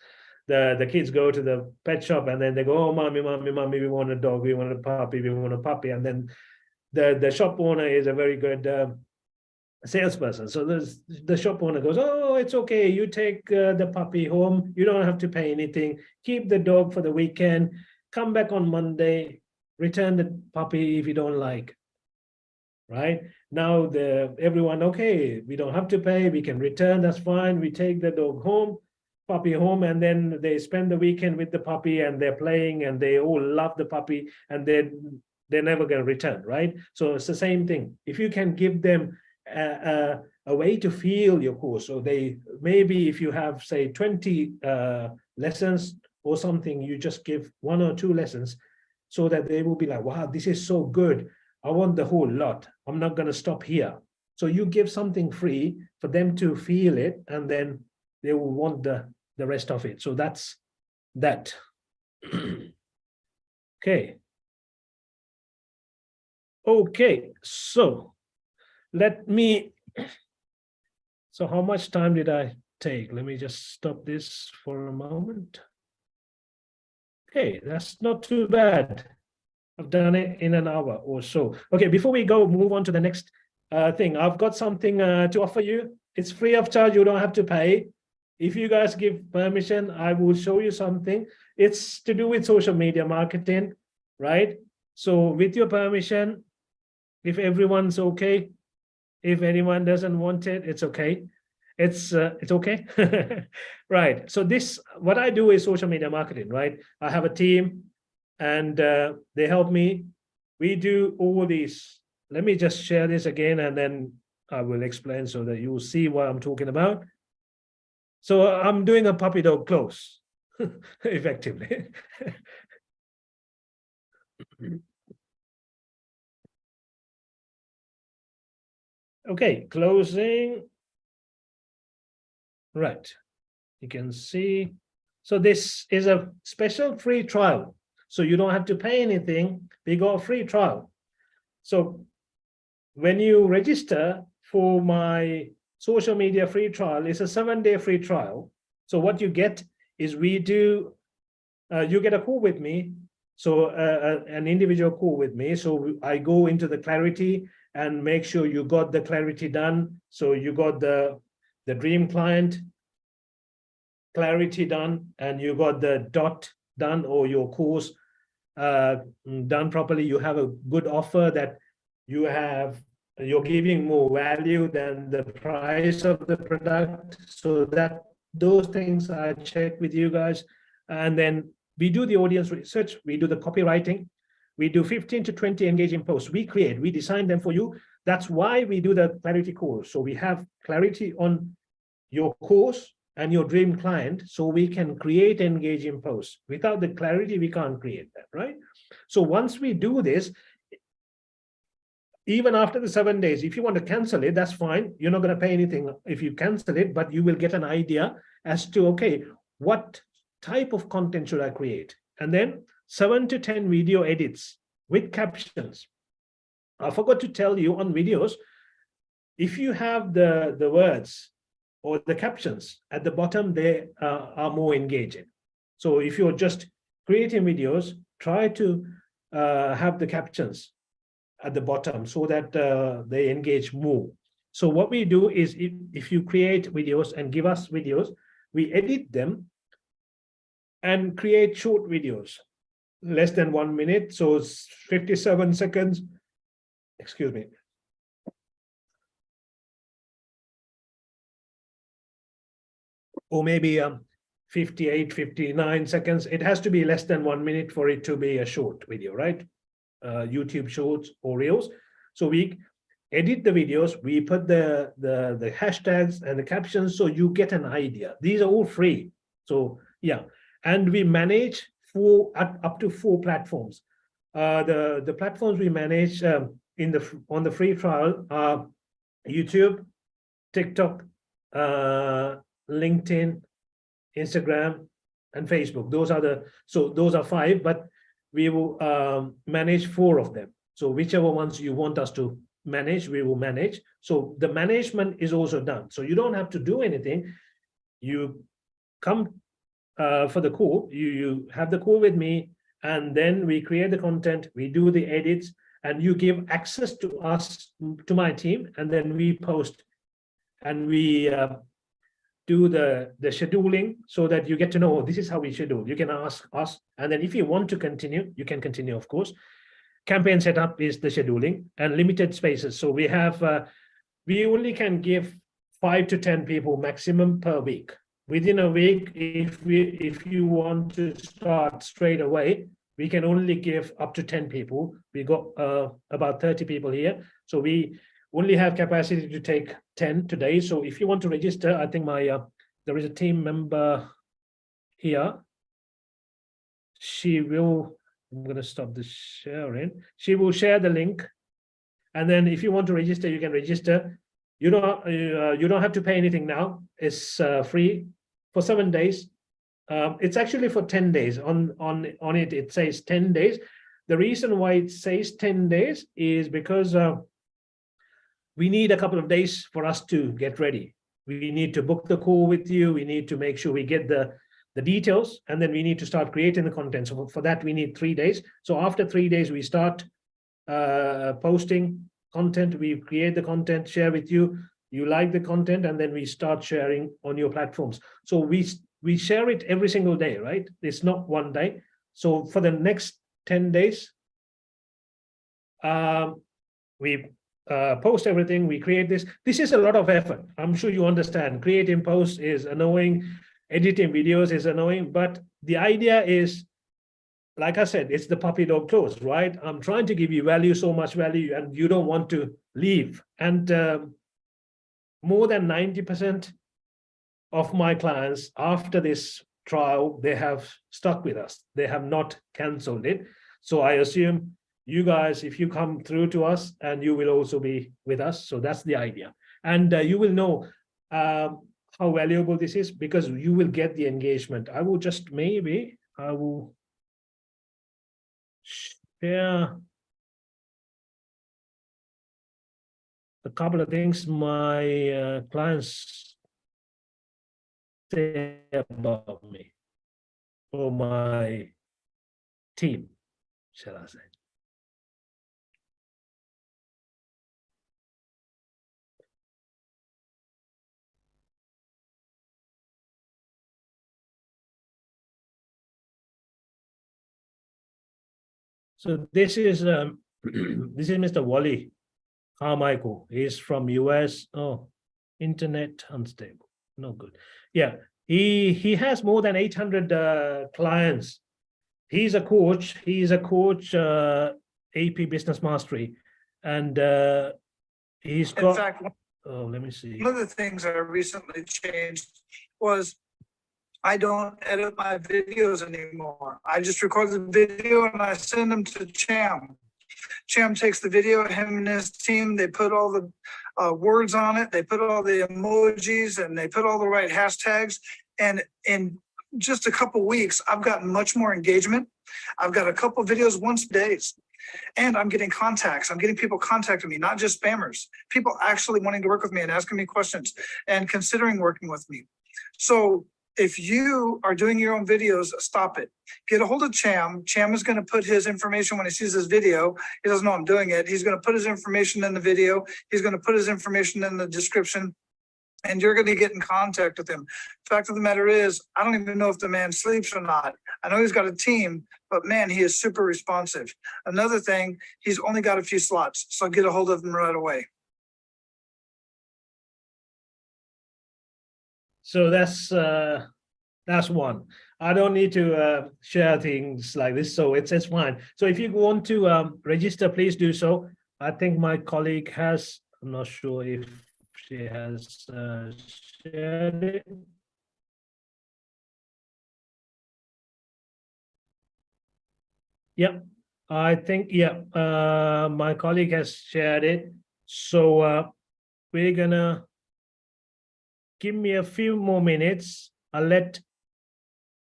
Speaker 1: the kids go to the pet shop and then they go, oh, mommy, we want a dog, we want a puppy, and then the shop owner is a very good salesperson. So the shop owner goes, oh, it's okay, you take the puppy home, you don't have to pay anything, keep the dog for the weekend, come back on Monday, return the puppy if you don't like. Right now, everyone, okay, we don't have to pay, we can return, that's fine. We take the dog home, puppy home, and then they spend the weekend with the puppy and they're playing and they all love the puppy, and they're never going to return, right? So it's the same thing. If you can give them a way to feel your course, so they maybe if you have say 20 lessons or something, you just give 1 or 2 lessons so that they will be like, wow, this is so good, I want the whole lot, I'm not going to stop here. So you give something free for them to feel it, and then they will want the rest of it. So that's that. Okay. Okay, so let me, so how much time did I take? Let me just stop this for a moment. Okay, that's not too bad. I've done it in an hour or so. Okay, before we go, move on to the next thing. I've got something to offer you. It's free of charge. You don't have to pay. If you guys give permission, I will show you something. It's to do with social media marketing, right? So with your permission, if everyone's okay, if anyone doesn't want it, it's okay. It's okay. Right. So this, what I do is social media marketing, right? I have a team and they help me. We do all these. Let me just share this again and then I will explain so that you will see what I'm talking about. So I'm doing a puppy dog close, effectively. Okay, closing. Right. You can see. So this is a special free trial. So you don't have to pay anything. We got a free trial. So when you register for my social media free trial, it's a 7-day free trial. So what you get is we do, you get a call with me. So an individual call with me. So I go into the clarity and make sure you got the clarity done. So you got the dream client clarity done, and you got the dot done, or your course done properly. You have a good offer that you're giving more value than the price of the product. So that those things I check with you guys, and then we do the audience research, we do the copywriting, we do 15 to 20 engaging posts. We design them for you. That's why we do the clarity course. So we have clarity on your course and your dream client, so we can create engaging posts. Without the clarity, we can't create that, right? So once we do this, even after the 7 days, if you want to cancel it, that's fine. You're not going to pay anything if you cancel it, but you will get an idea as to, okay, what type of content should I create? And then 7 to 10 video edits with captions. I forgot to tell you on videos, if you have the words or the captions at the bottom, they are more engaging. So if you're just creating videos, try to have the captions at the bottom so that they engage more. So what we do is if you create videos and give us videos, we edit them and create short videos, less than 1 minute. So it's 57 seconds, excuse me. Or maybe 58, 59 seconds. It has to be less than 1 minute for it to be a short video, right? YouTube shorts or reels. So we edit the videos, we put the hashtags and the captions so you get an idea. These are all free. So yeah, and we manage up to 4 platforms. The platforms we manage on the free trial are YouTube, TikTok, LinkedIn, Instagram, and Facebook. Those are 5, but we will manage 4 of them. So whichever ones you want us to manage, we will manage. So the management is also done. So you don't have to do anything. You come for the call, you have the call with me, and then we create the content, we do the edits, and you give access to us, to my team, and then we post and we do the scheduling so that you get to know, this is how we schedule. You can ask us, and then if you want to continue, you can continue, of course. Campaign setup is the scheduling and limited spaces. So we have, we only can give 5 to 10 people maximum per week. Within a week, if you want to start straight away, we can only give up to 10 people. We got about 30 people here. So we only have capacity to take 10 today. So if you want to register, I think there is a team member here. She will, I'm going to stop the sharing. She will share the link. And then if you want to register, you can register. You don't have to pay anything now. It's free for 7 days. It's actually for 10 days. On it, it says 10 days. The reason why it says 10 days is because we need a couple of days for us to get ready. We need to book the call with you. We need to make sure we get the details, and then we need to start creating the content. So for that, we need 3 days. So after 3 days, we start posting content. We create the content, share with you. You like the content, and then we start sharing on your platforms. So we share it every single day, right? It's not one day. So for the next 10 days, we post everything, we create this. This is a lot of effort. I'm sure you understand. Creating posts is annoying. Editing videos is annoying. But the idea is, like I said, it's the puppy dog close, right? I'm trying to give you value, so much value, and you don't want to leave. And more than 90% of my clients after this trial, they have stuck with us. They have not canceled it. So I assume you guys, if you come through to us, and you will also be with us. So that's the idea. And you will know how valuable this is, because you will get the engagement. I will just I will share a couple of things my clients say about me, or my team, shall I say. So this is this is Mr. Wally Carmichael. He's from US. Oh, internet unstable. No good. Yeah, he has more than 800 clients. He's a coach. He's a coach, AP Business Mastery, and he's got. In fact, oh, let me see.
Speaker 2: One of the things I recently changed was I don't edit my videos anymore. I just record the video and I send them to Cham. Cham takes the video, him and his team, they put all the words on it, they put all the emojis, and they put all the right hashtags. And in just a couple weeks, I've gotten much more engagement. I've got a couple videos once a day. And I'm getting contacts. I'm getting people contacting me, not just spammers, people actually wanting to work with me and asking me questions and considering working with me. So if you are doing your own videos, stop it. Get a hold of Cham. Cham is going to put his information when he sees this video. He doesn't know I'm doing it. He's going to put his information in the video. He's going to put his information in the description. And you're going to get in contact with him. Fact of the matter is, I don't even know if the man sleeps or not. I know he's got a team, but man, he is super responsive. Another thing, he's only got a few slots, so get a hold of him right away.
Speaker 1: So that's one. I don't need to share things like this, so it's fine. So if you want to register, please do so. I think my colleague has. I'm not sure if she has shared it. Yep, I think, yeah, my colleague has shared it. So we're gonna give me a few more minutes. I'll let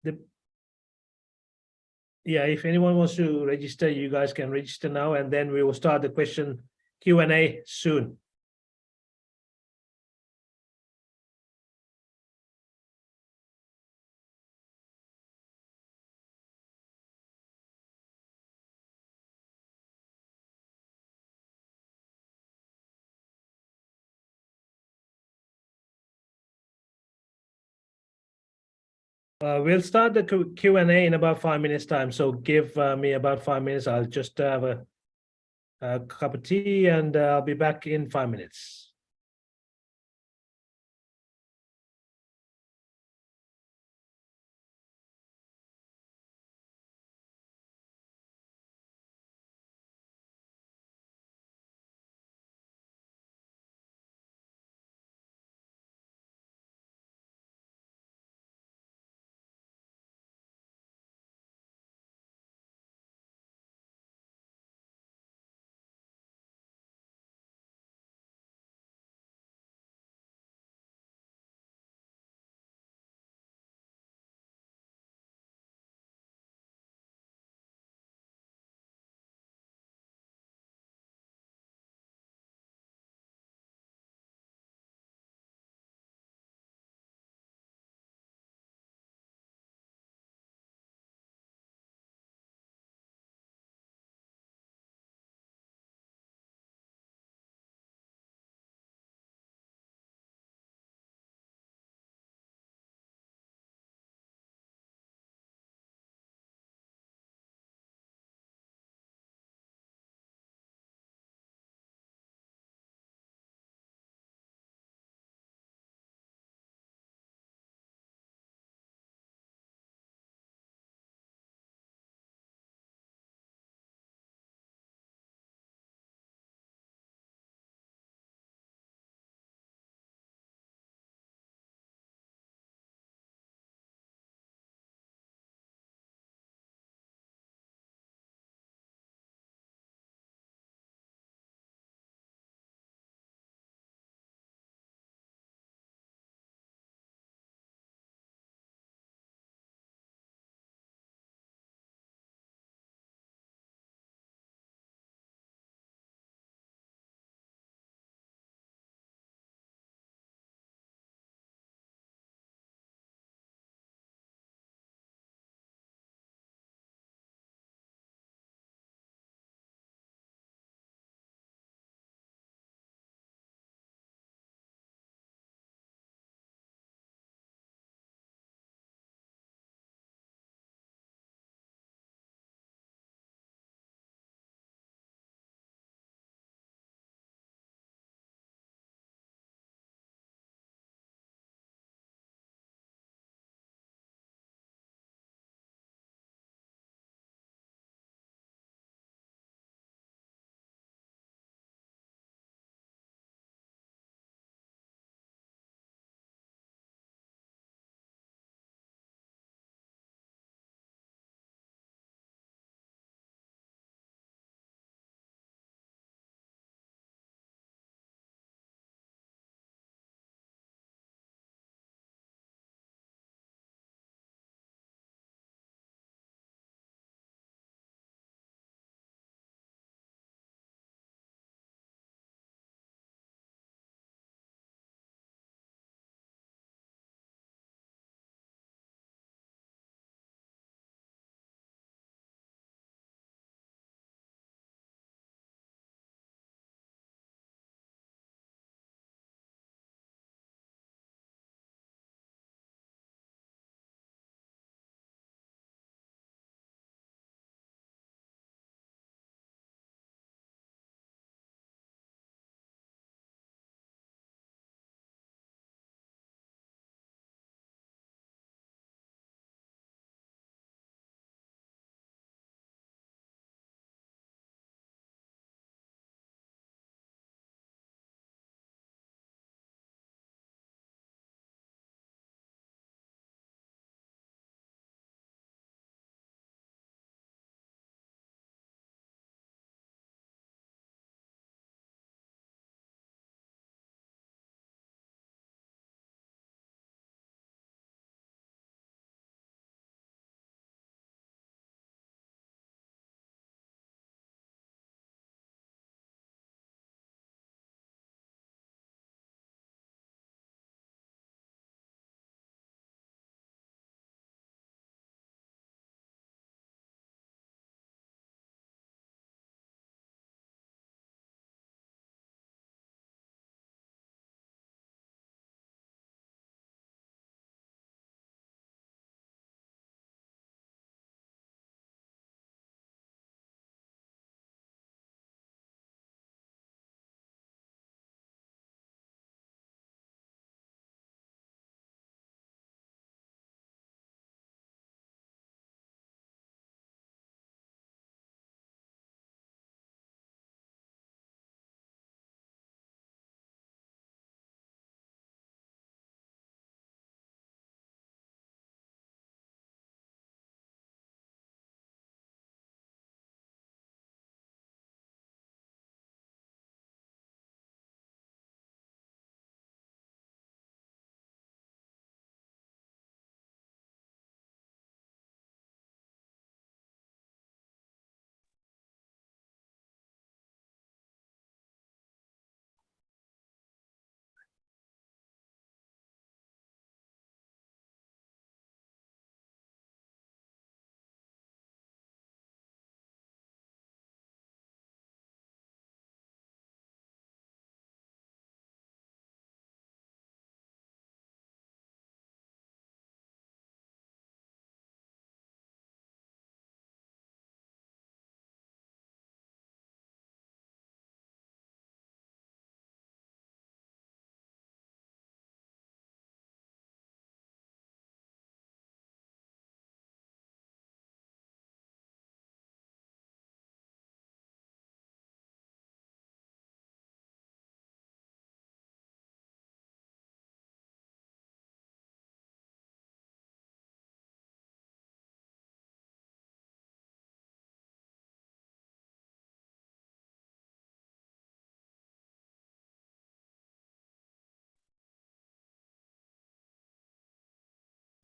Speaker 1: the, yeah, if anyone wants to register, you guys can register now, and then we will start the question Q&A soon. We'll start the Q&A in about 5 minutes time. So give me about 5 minutes. I'll just have a cup of tea and I'll be back in 5 minutes.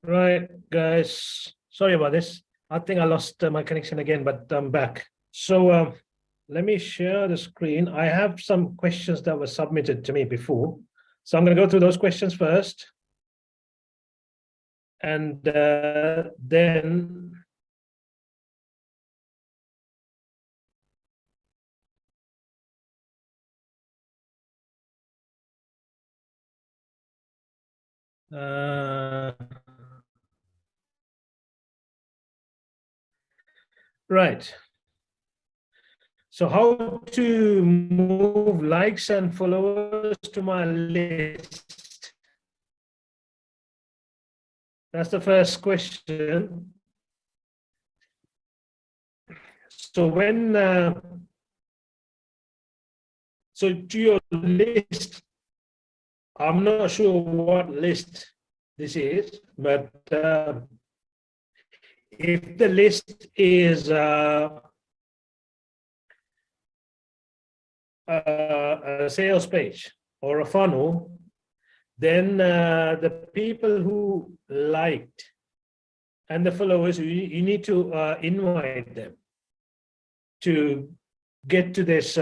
Speaker 1: Right, guys. Sorry about this. I think I lost my connection again, but I'm back. So let me share the screen. I have some questions that were submitted to me before. So I'm going to go through those questions first. And then right. So how to move likes and followers to my list? That's the first question. So when so to your list, I'm not sure what list this is, but if the list is a sales page or a funnel, then the people who liked and the followers, you need to invite them to get to this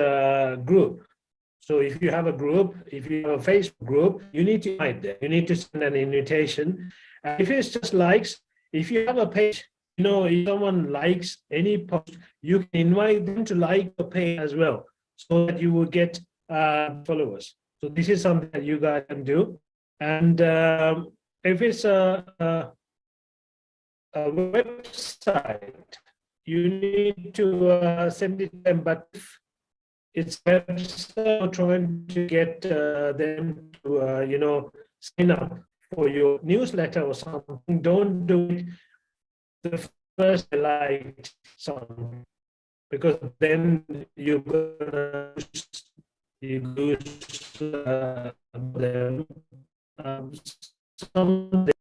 Speaker 1: group. So if you have a group, if you have a Facebook group, you need to invite them. You need to send an invitation. And if it's just likes, if you have a page, you know, if someone likes any post, you can invite them to like the page as well, so that you will get followers. So this is something that you guys can do. And if it's a website, you need to send it to them, but if it's website trying to get them to you know, sign up for your newsletter or something, don't do it the first like something, because then you're gonna lose them someday.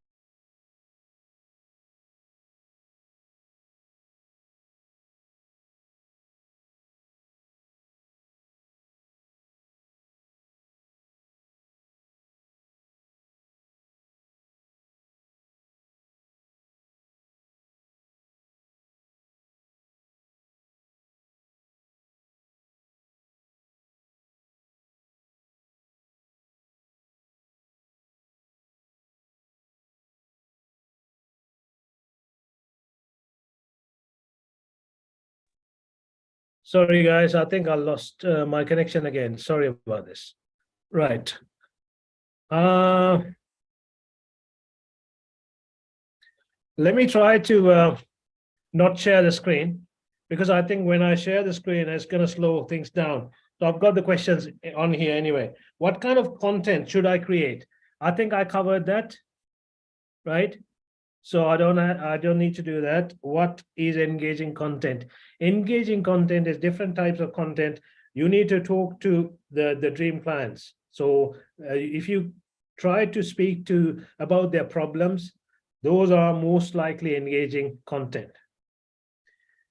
Speaker 1: Sorry, guys, I think I lost my connection again. Sorry about this. Right. Let me try to not share the screen, because I think when I share the screen, it's going to slow things down. So I've got the questions on here anyway. What kind of content should I create? I think I covered that, right? So I don't need to do that. What is engaging content? Engaging content is different types of content. You need to talk to the dream clients. So if you try to speak to about their problems, those are most likely engaging content.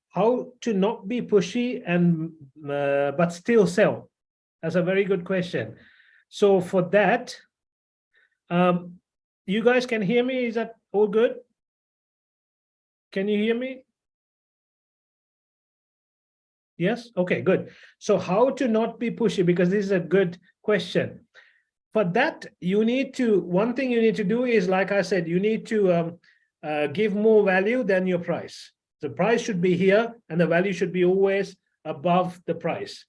Speaker 1: How to not be pushy and but still sell? That's a very good question. So for that, you guys can hear me? Is that all good? Can you hear me? Yes? Okay, good. So how to not be pushy, because this is a good question. For that, you need to, one thing you need to do is, like I said, you need to give more value than your price. The price should be here and the value should be always above the price.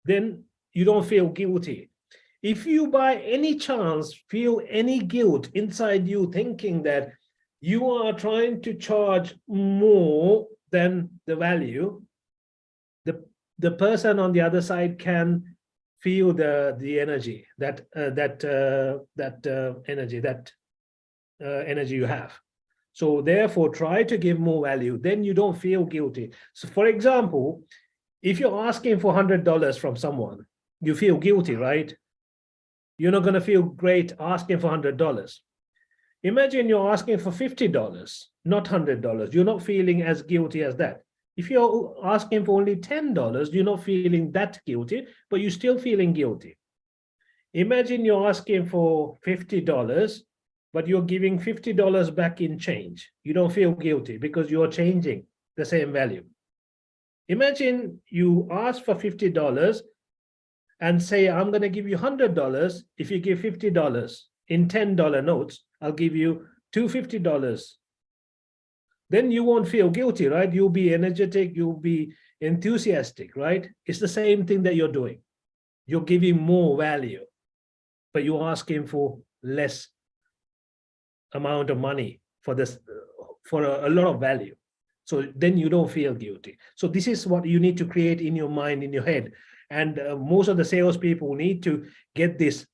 Speaker 1: Then you don't feel guilty. If you by any chance feel any guilt inside you thinking that you are trying to charge more than the value, the person on the other side can feel the energy, that energy you have. So therefore, try to give more value, then you don't feel guilty. So for example, if you're asking for $100 from someone, you feel guilty, right? You're not going to feel great asking for $100. Imagine you're asking for $50, not $100. You're not feeling as guilty as that. If you're asking for only $10, you're not feeling that guilty, but you're still feeling guilty. Imagine you're asking for $50 but you're giving $50 back in change. You don't feel guilty because you're changing the same value. Imagine you ask for $50 and say, I'm going to give you $100. If you give $50 in $10 notes, I'll give you $250. Then you won't feel guilty, right? You'll be energetic, you'll be enthusiastic, right? It's the same thing that you're doing. You're giving more value, but you're asking for less amount of money for this, for a lot of value. So then you don't feel guilty. So this is what you need to create in your mind, in your head. And most of the salespeople need to get this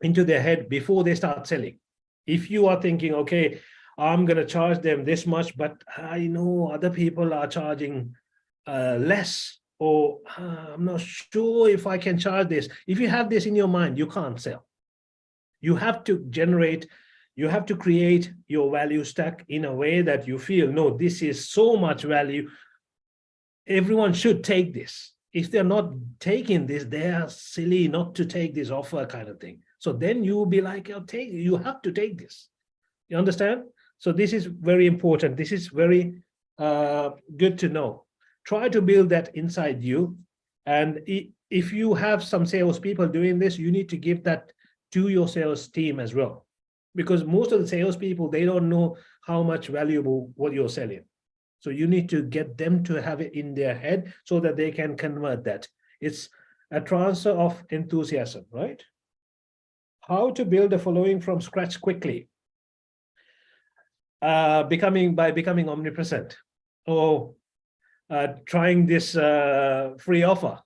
Speaker 1: into their head before they start selling. If you are thinking, okay, I'm going to charge them this much, but I know other people are charging less, or I'm not sure if I can charge this. If you have this in your mind, you can't sell. You have to generate, you have to create your value stack in a way that you feel, no, this is so much value. Everyone should take this. If they're not taking this, they are silly not to take this offer, kind of thing. So then you will be like, oh, you have to take this. You understand? So this is very important. This is very good to know. Try to build that inside you. And if you have some salespeople doing this, you need to give that to your sales team as well. Because most of the salespeople, they don't know how much valuable what you're selling. So you need to get them to have it in their head so that they can convert that. It's a transfer of enthusiasm, right? How to build a following from scratch quickly. By becoming omnipresent, or trying this free offer.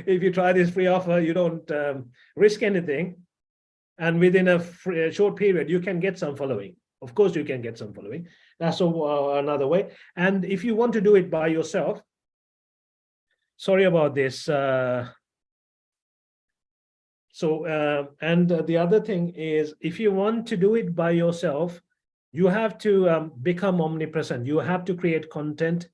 Speaker 1: If you try this free offer, you don't risk anything. And within a short period, you can get some following. Of course, you can get some following. That's another way. And if you want to do it by yourself, sorry about this. And the other thing is, if you want to do it by yourself, you have to become omnipresent. You have to create content,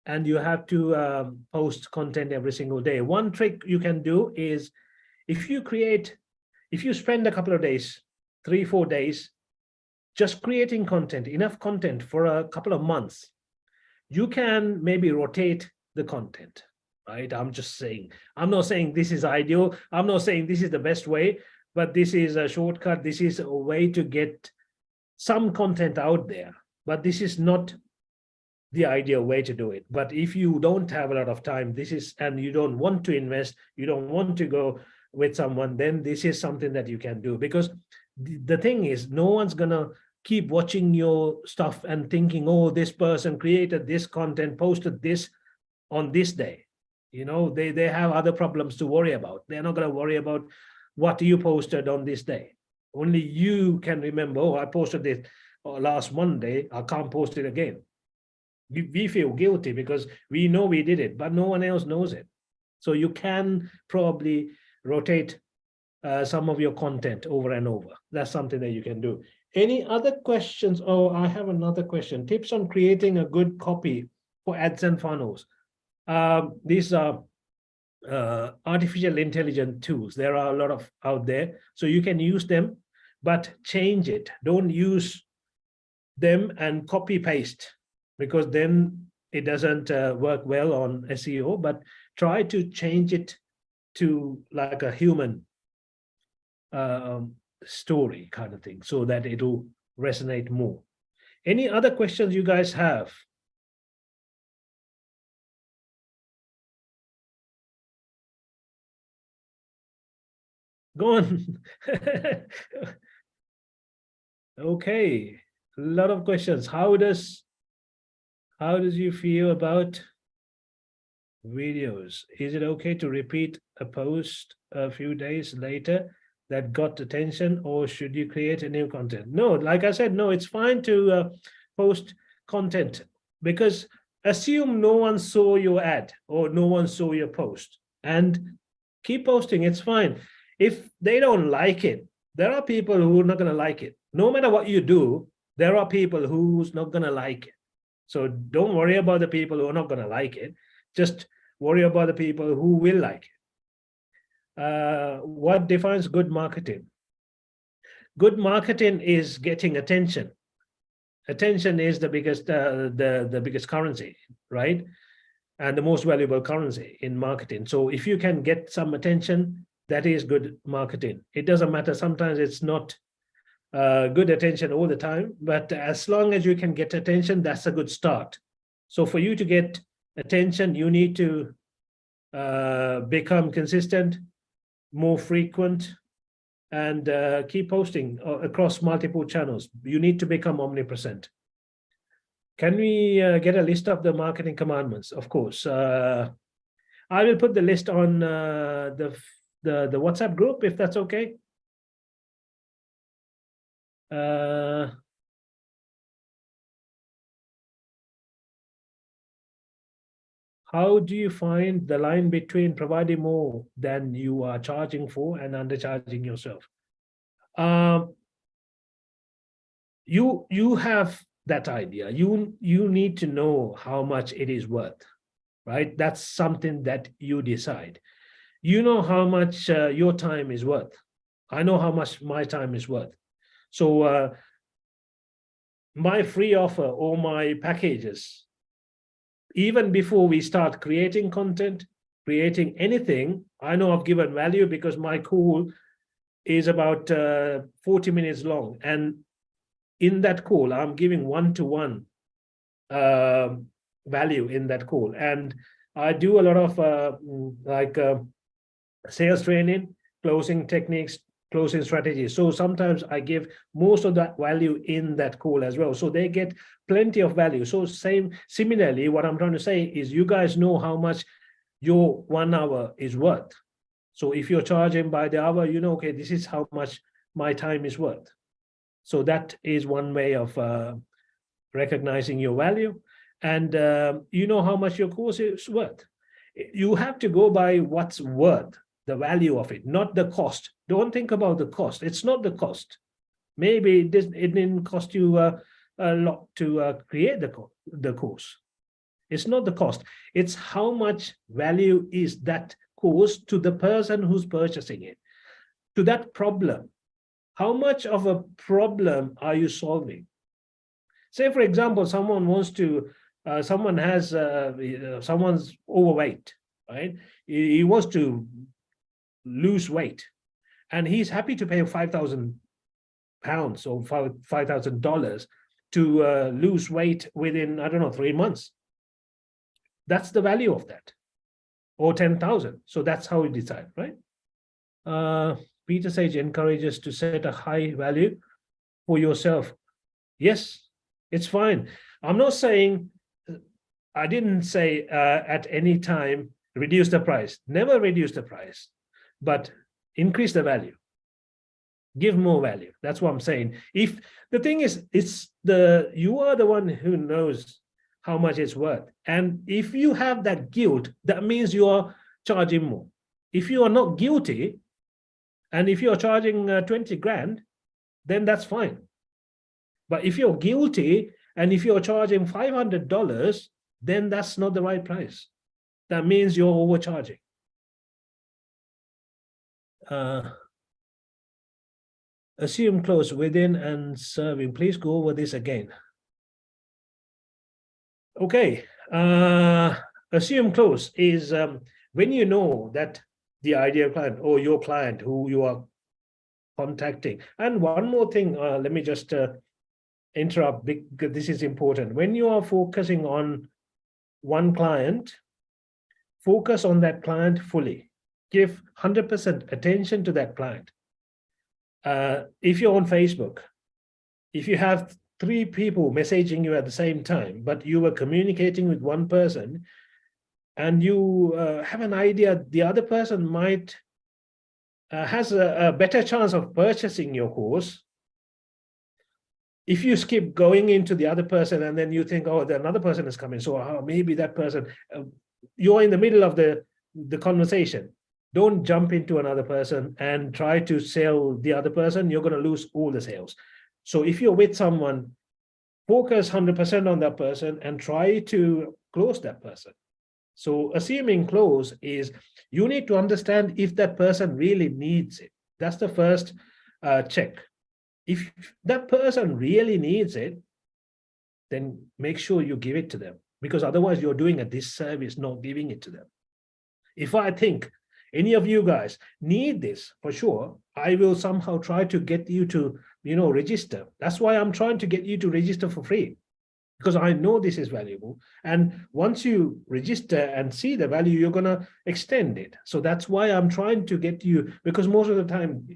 Speaker 1: and you have to post content every single day. One trick you can do is, if you spend a couple of days, 3-4 days, just creating content, enough content for a couple of months, you can maybe rotate the content, right? I'm just saying, I'm not saying this is ideal. I'm not saying this is the best way, but this is a shortcut. This is a way to get some content out there, but this is not the ideal way to do it. But if you don't have a lot of time, and you don't want to invest, you don't want to go with someone, then this is something that you can do. Because the thing is, no one's gonna keep watching your stuff and thinking, oh, this person created this content, posted this on this day. You know, they have other problems to worry about. They're not gonna worry about what you posted on this day. Only you can remember, oh, I posted it last Monday, I can't post it again. We feel guilty because we know we did it, but no one else knows it. So you can probably rotate some of your content over and over. That's something that you can do. Any other questions? Oh, I have another question. Tips on creating a good copy for ads and funnels. These are artificial intelligence tools. There are a lot of out there, so you can use them, but change it. Don't use them and copy paste, because then it doesn't work well on SEO. But try to change it to like a human story kind of thing, so that it'll resonate more. Any other questions you guys have? Go on. Okay, a lot of questions. How does you feel about videos? Is it okay to repeat a post a few days later that got attention, or should you create a new content? No, like I said, no, it's fine to post content, because assume no one saw your ad or no one saw your post, and keep posting. It's fine. If they don't like it, there are people who are not going to like it. No matter what you do, there are people who's not going to like it. So don't worry about the people who are not going to like it. Just worry about the people who will like it. What defines good marketing? Good marketing is getting attention. Attention is the biggest the biggest currency, right? And the most valuable currency in marketing. So if you can get some attention, that is good marketing. It doesn't matter. Sometimes it's not good attention all the time, but as long as you can get attention, that's a good start. So for you to get attention, you need to become consistent, more frequent, and keep posting across multiple channels. You need to become omnipresent. Can we get a list of the marketing commandments? Of course. I will put the list on the WhatsApp group, if that's okay. How do you find the line between providing more than you are charging for and undercharging yourself? You have that idea. You need to know how much it is worth, right? That's something that you decide. You know how much your time is worth. I know how much my time is worth. So my free offer or my packages, even before we start creating content, creating anything, I know I've given value because my call is about 40 minutes long. And in that call, I'm giving one-to-one value in that call. And I do a lot of sales training, closing techniques, closing strategies. So sometimes I give most of that value in that call as well. So they get plenty of value. So similarly, what I'm trying to say is you guys know how much your 1 hour is worth. So if you're charging by the hour, you know, okay, this is how much my time is worth. So that is one way of recognizing your value. And you know how much your course is worth. You have to go by what's worth, the value of it, not the cost. Don't think about the cost. It's not the cost. Maybe it didn't cost you a lot to create the course. It's not the cost. It's how much value is that course to the person who's purchasing it, to that problem. How much of a problem are you solving? Say, for example, someone wants to, someone's overweight, right? He wants to lose weight, and he's happy to pay 5,000 pounds or $5,000 to lose weight within, I don't know, 3 months. That's the value of that, or 10,000. So that's how we decide, right? Peter Sage encourages to set a high value for yourself. Yes, it's fine. I'm not saying, I didn't say at any time reduce the price. Never reduce the price, but increase the value. Give more value. That's what I'm saying. If the thing is, you are the one who knows how much it's worth. And if you have that guilt, that means you are charging more. If you are not guilty, and if you're charging 20 grand, then that's fine. But if you're guilty and if you're charging $500, then that's not the right price. That means you're overcharging. Assume close within and serving. Please go over this again. Okay. Assume close is when you know that the ideal client or your client who you are contacting. And one more thing, let me just interrupt because this is important. When you are focusing on one client, focus on that client fully. Give 100% attention to that client. If you're on Facebook, if you have 3 people messaging you at the same time, but you were communicating with one person, and you have an idea the other person might has a better chance of purchasing your course. If you skip going into the other person and then you think, oh, another person is coming, so maybe that person, you're in the middle of the conversation. Don't jump into another person and try to sell the other person. You're going to lose all the sales. So if you're with someone, focus 100% on that person and try to close that person. So assuming close is you need to understand if that person really needs it. That's the first check. If that person really needs it, then make sure you give it to them, because otherwise you're doing a disservice not giving it to them. If I think any of you guys need this, for sure, I will somehow try to get you to, register. That's why I'm trying to get you to register for free, because I know this is valuable. And once you register and see the value, you're going to extend it. So that's why I'm trying to get you, because most of the time,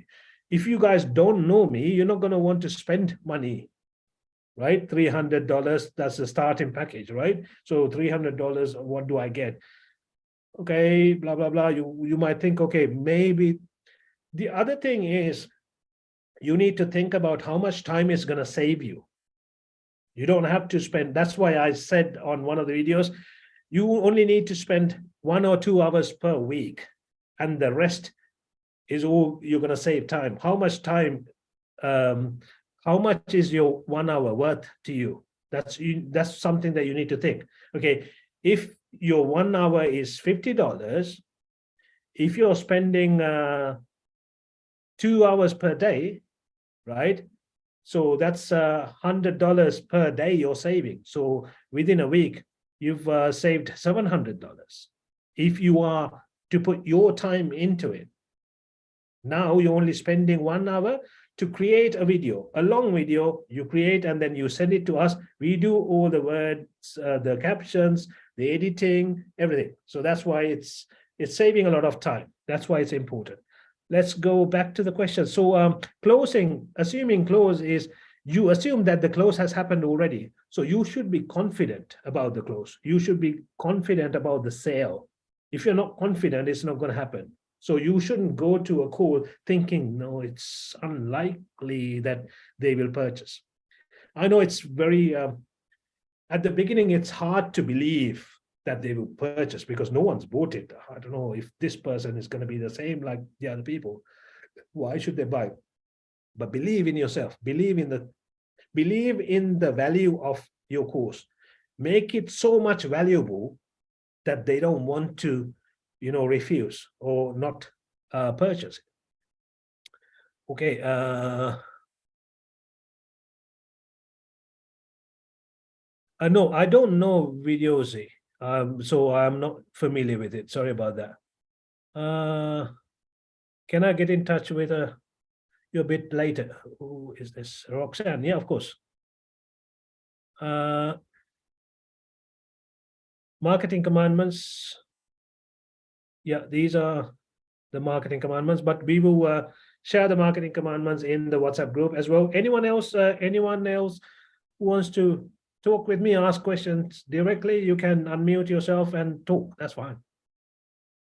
Speaker 1: if you guys don't know me, you're not going to want to spend money, right? $300, that's the starting package, right? So $300, what do I get? Okay, blah, blah, blah. You might think, okay, maybe. The other thing is you need to think about how much time is going to save you. You don't have to spend, that's why I said on one of the videos, you only need to spend 1 or 2 hours per week, and the rest is all you're going to save time. How much time, how much is your 1 hour worth to you? That's something that you need to think. Okay, if your 1 hour is $50, if you're spending 2 hours per day, right? So that's $100 per day you're saving. So within a week, you've saved $700 if you are to put your time into it. Now you're only spending 1 hour to create a video, a long video you create, and then you send it to us. We do all the words, the captions, the editing, everything. So that's why it's saving a lot of time. That's why it's important. Let's go back to the question. So closing, assuming close is, you assume that the close has happened already. So you should be confident about the close. You should be confident about the sale. If you're not confident, it's not going to happen. So you shouldn't go to a call thinking, no, it's unlikely that they will purchase. I know it's very, at the beginning, it's hard to believe that they will purchase because no one's bought it. I don't know if this person is going to be the same like the other people. Why should they buy? But believe in yourself. Believe in the value of your course. Make it so much valuable that they don't want to, refuse or not purchase it. Okay. No, I don't know Videosy. So I'm not familiar with it. Sorry about that. Can I get in touch with you a bit later? Who is this? Roxanne? Yeah, of course. Marketing commandments. Yeah, these are the marketing commandments, but we will share the marketing commandments in the WhatsApp group as well. Anyone else who wants to talk with me, ask questions directly, you can unmute yourself and talk. That's fine.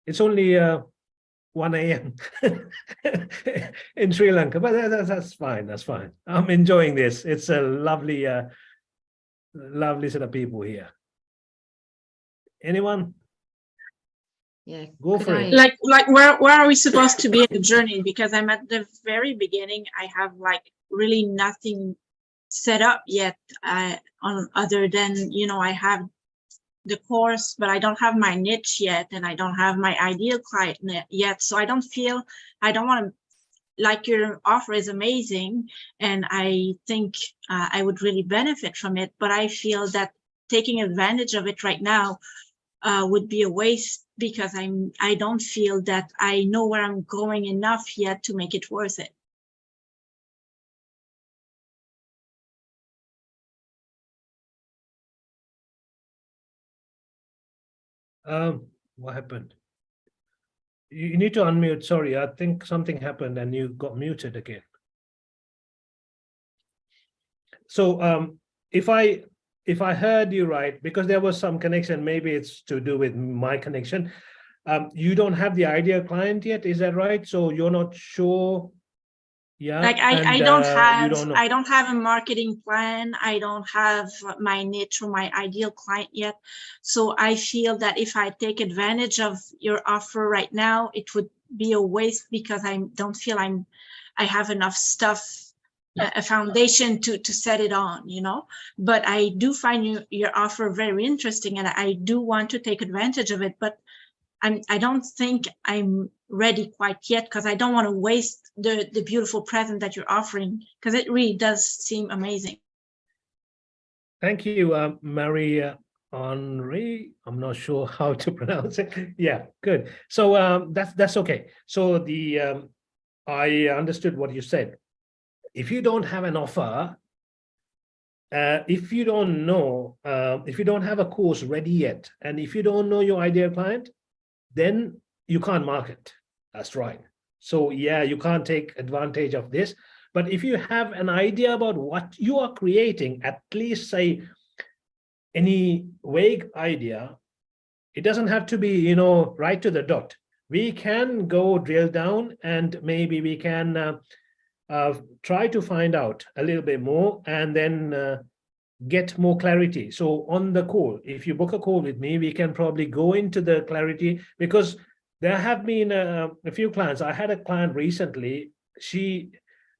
Speaker 1: It's only 1 a.m. in Sri Lanka, but that's fine. That's fine. I'm enjoying this. It's a lovely, lovely set of people here. Anyone?
Speaker 3: Yeah,
Speaker 1: Go for it.
Speaker 4: Like where are we supposed to be in the journey? Because I'm at the very beginning. I have like really nothing set up yet on other than, I have the course, but I don't have my niche yet, and I don't have my ideal client yet. So I don't want to, like, your offer is amazing, and I think I would really benefit from it, but I feel that taking advantage of it right now would be a waste, because I don't feel that I know where I'm going enough yet to make it worth it.
Speaker 1: What happened? You need to unmute. Sorry, I think something happened and you got muted again. So if I heard you right, because there was some connection, maybe it's to do with my connection. You don't have the ideal client yet, is that right? So you're not sure. Yeah.
Speaker 4: Like I don't have a marketing plan. I don't have my niche or my ideal client yet. So I feel that if I take advantage of your offer right now, it would be a waste, because I don't feel I have enough stuff, a foundation to set it on, but I do find your offer very interesting, and I do want to take advantage of it, but I don't think I'm ready quite yet, because I don't want to waste the beautiful present that you're offering, because it really does seem amazing.
Speaker 1: Thank you, Marie Henri. I'm not sure how to pronounce it. Yeah, good. So that's okay. So I understood what you said. If you don't have an offer, if you don't know, if you don't have a course ready yet, and if you don't know your ideal client, then you can't market. That's right. So yeah, you can't take advantage of this. But if you have an idea about what you are creating, at least say any vague idea, it doesn't have to be, you know, right to the dot. We can go drill down, and maybe we can try to find out a little bit more, and then get more clarity. So on the call, if you book a call with me, we can probably go into the clarity, because there have been a few clients. I had a client recently.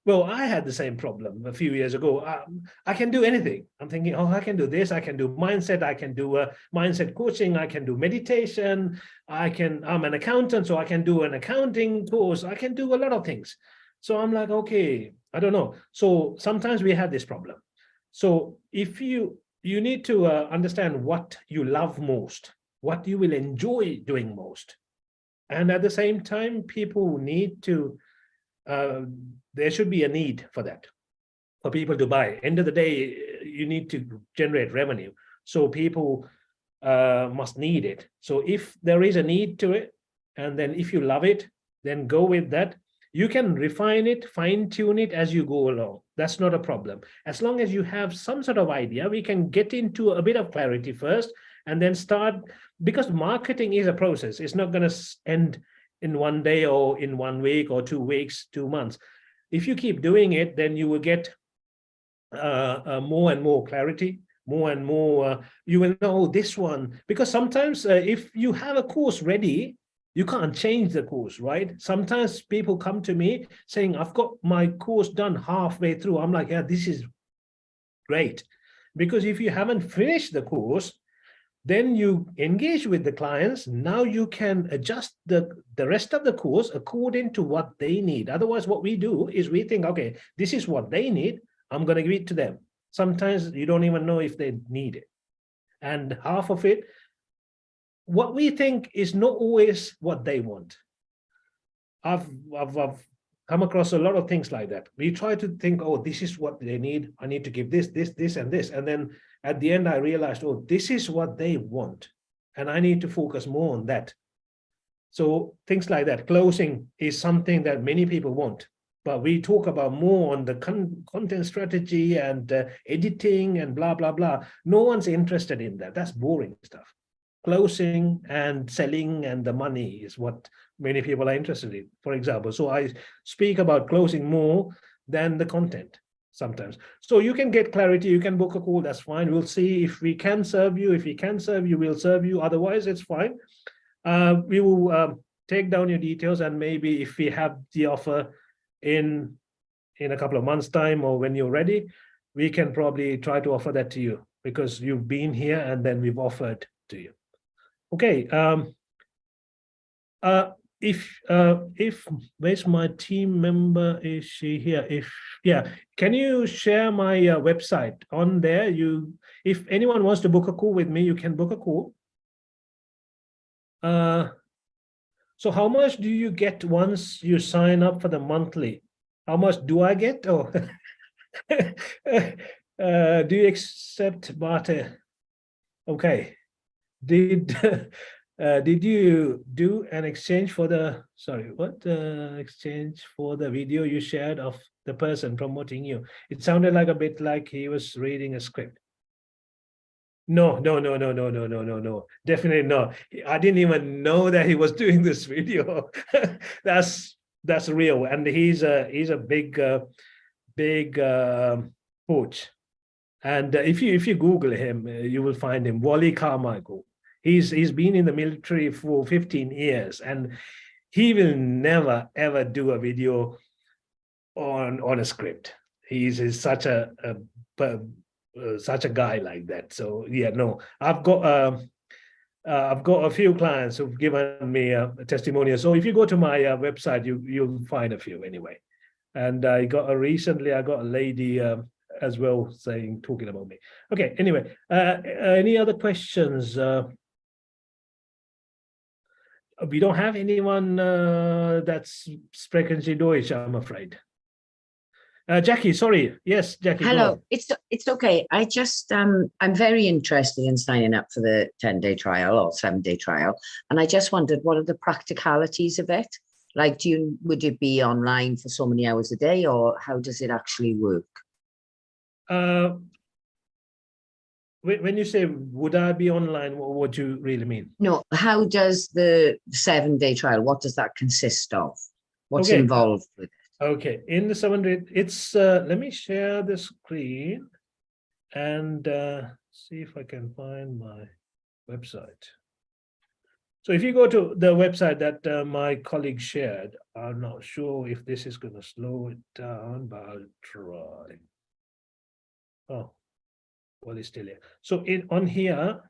Speaker 1: Well, I had the same problem a few years ago. I can do anything. I'm thinking, oh, I can do this. I can do mindset. I can do mindset coaching. I can do meditation. I'm an accountant, so I can do an accounting course. I can do a lot of things. So I'm like, okay, I don't know. So sometimes we have this problem. So if you need to understand what you love most, what you will enjoy doing most. And at the same time, people need to, there should be a need for that, for people to buy. End of the day, you need to generate revenue. So people must need it. So if there is a need to it, and then if you love it, then go with that. You can refine it, fine tune it as you go along. That's not a problem. As long as you have some sort of idea, we can get into a bit of clarity first and then start, because marketing is a process. It's not going to end in one day or in 1 week or 2 weeks, 2 months. If you keep doing it, then you will get more and more clarity, more and more, you will know this one. Because sometimes if you have a course ready, you can't change the course, right? Sometimes people come to me saying, I've got my course done halfway through. I'm like, yeah, this is great. Because if you haven't finished the course, then you engage with the clients. Now you can adjust the rest of the course according to what they need. Otherwise, what we do is we think, okay, this is what they need. I'm going to give it to them. Sometimes you don't even know if they need it. And half of it, what we think is not always what they want. I've come across a lot of things like that. We try to think, oh, this is what they need. I need to give this, and this. And then at the end, I realized, oh, this is what they want. And I need to focus more on that. So things like that. Closing is something that many people want. But we talk about more on the content strategy and editing and blah, blah, blah. No one's interested in that. That's boring stuff. Closing and selling and the money is what many people are interested in, for example. So I speak about closing more than the content sometimes. So you can get clarity, you can book a call, that's fine. We'll see if we can serve you. If we can serve you, we'll serve you. Otherwise, it's fine. We will take down your details, and maybe if we have the offer in a couple of months' time, or when you're ready, we can probably try to offer that to you, because you've been here and then we've offered to you. Okay, if where's my team member? Is she here? Yeah, can you share my website on there? If anyone wants to book a call with me, you can book a call. So how much do you get once you sign up for the monthly? How much do I get? Oh, do you accept barter? Okay. Did you do an exchange for the, sorry, what exchange for the video you shared of the person promoting you? It sounded like a bit like he was reading a script. No, definitely not. I didn't even know that he was doing this video. That's real, and he's a big coach. And if you Google him, you will find him, Wally Carmichael. He's been in the military for 15 years, and he will never ever do a video on a script. He's such a guy like that. So yeah, no, I've got I've got a few clients who've given me a testimonial. So if you go to my website, you'll find a few anyway. And I got recently, I got a lady as well talking about me. Okay, anyway, any other questions? We don't have anyone that's sprechen Sie Deutsch, I'm afraid. Jackie, sorry. Yes, Jackie. go
Speaker 3: Hello,
Speaker 1: on.
Speaker 3: it's okay. I just I'm very interested in signing up for the 10-day trial or 7-day trial. And I just wondered, what are the practicalities of it? Like, would it be online for so many hours a day, or how does it actually work?
Speaker 1: When you say, would I be online, what do you really mean?
Speaker 3: No, how does the 7-day trial, what does that consist of? What's
Speaker 1: Okay.
Speaker 3: involved with it?
Speaker 1: Okay, in the 7-day, it's let me share the screen and see if I can find my website. So if you go to the website that my colleague shared, I'm not sure if this is going to slow it down, but I'll try. Oh, well, it's still here. So on here,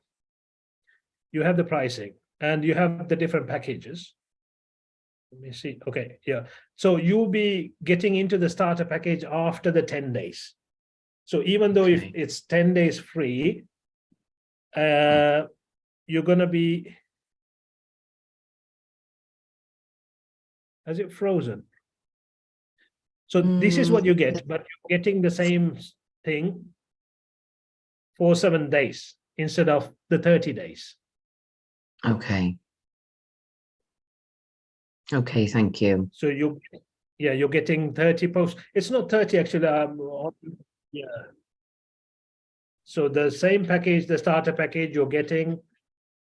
Speaker 1: you have the pricing and you have the different packages. Let me see. Okay, yeah. So you'll be getting into the starter package after the 10 days. So even though if
Speaker 3: Okay.
Speaker 1: it's 10 days free, you're going to be, has it frozen? So this is what you get, but you're getting the same thing for 7 days instead of the 30 days.
Speaker 3: Okay. Okay, thank you.
Speaker 1: So you're getting 30 posts. It's not 30 actually. Yeah. So the same package, the starter package, you're getting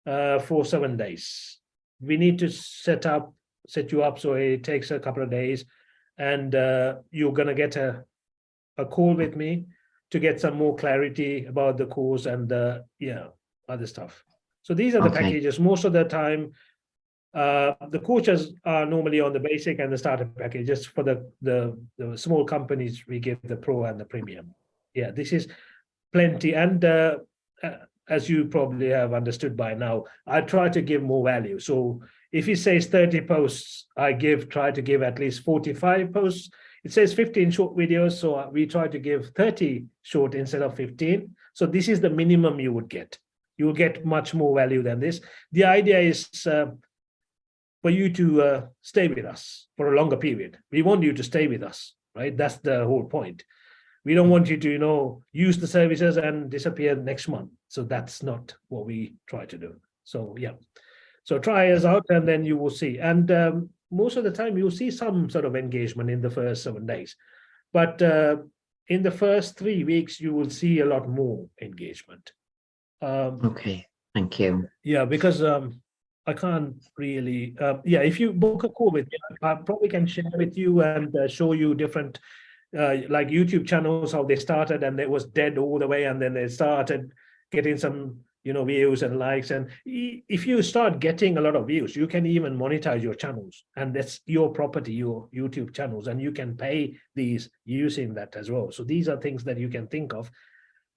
Speaker 1: for 7 days. We need to set you up so it takes a couple of days, and you're gonna get a call with me to get some more clarity about the course and other stuff. So these are the
Speaker 3: Okay.
Speaker 1: packages. Most of the time, the coaches are normally on the basic and the starter packages. For the small companies, we give the pro and the premium. Yeah, this is plenty. And as you probably have understood by now, I try to give more value. So if it says 30 posts, I try to give at least 45 posts. It says 15 short videos, so we try to give 30 short instead of 15. So this is the minimum you would get. You will get much more value than this. The idea is for you to stay with us for a longer period. We want you to stay with us, right? That's the whole point. We don't want you to, use the services and disappear next month. So that's not what we try to do. So yeah, so try us out and then you will see. And most of the time you'll see some sort of engagement in the first 7 days, but in the first 3 weeks you will see a lot more engagement.
Speaker 3: Okay, thank you.
Speaker 1: Yeah, because I can't really. If you book a call with me, I probably can share with you and show you different. Like YouTube channels, how they started and it was dead all the way, and then they started getting some views and likes. And if you start getting a lot of views, you can even monetize your channels, and that's your property, your YouTube channels, and you can pay these using that as well. So these are things that you can think of.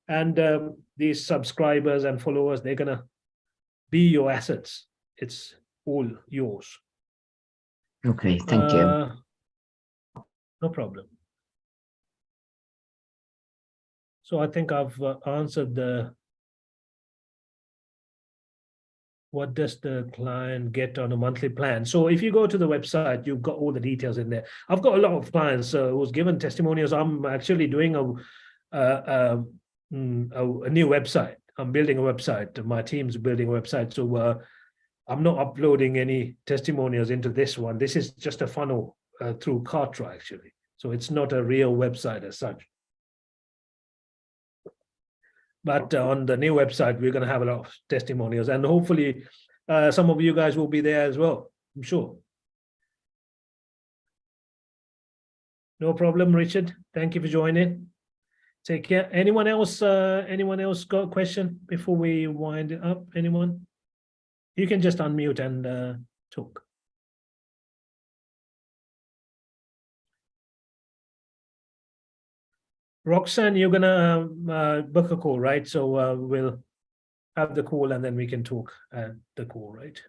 Speaker 1: And these subscribers and followers, they're gonna be your assets. It's all yours.
Speaker 3: Okay, thank you.
Speaker 1: No problem. So I think I've answered what does the client get on a monthly plan? So if you go to the website, you've got all the details in there. I've got a lot of clients who was given testimonials. I'm actually doing a new website. I'm building a website. My team's building a website. So I'm not uploading any testimonials into this one. This is just a funnel through Kartra, actually. So it's not a real website as such. But on the new website, we're going to have a lot of testimonials, and hopefully some of you guys will be there as well, I'm sure. No problem, Richard. Thank you for joining. Take care. Anyone else got a question before we wind it up? Anyone? You can just unmute and talk. Roxanne, you're gonna book a call, right? So we'll have the call and then we can talk at the call, right?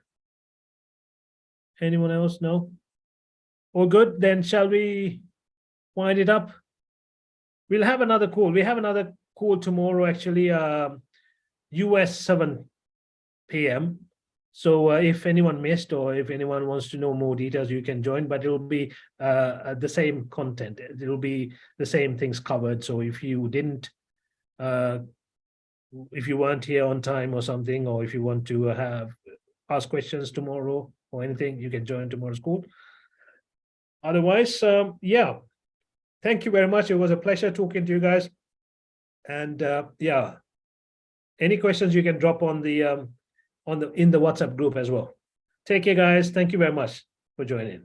Speaker 1: Anyone else? No? All good, then shall we wind it up? We'll have another call. We have another call tomorrow, actually, US 7 p.m. So if anyone missed or if anyone wants to know more details, you can join, but it will be the same content. It will be the same things covered. So if you didn't, if you weren't here on time or something, or if you want to ask questions tomorrow or anything, you can join tomorrow's call. Otherwise, yeah, thank you very much. It was a pleasure talking to you guys. And yeah, any questions you can drop on the in the WhatsApp group as well. Take care, guys. Thank you very much for joining.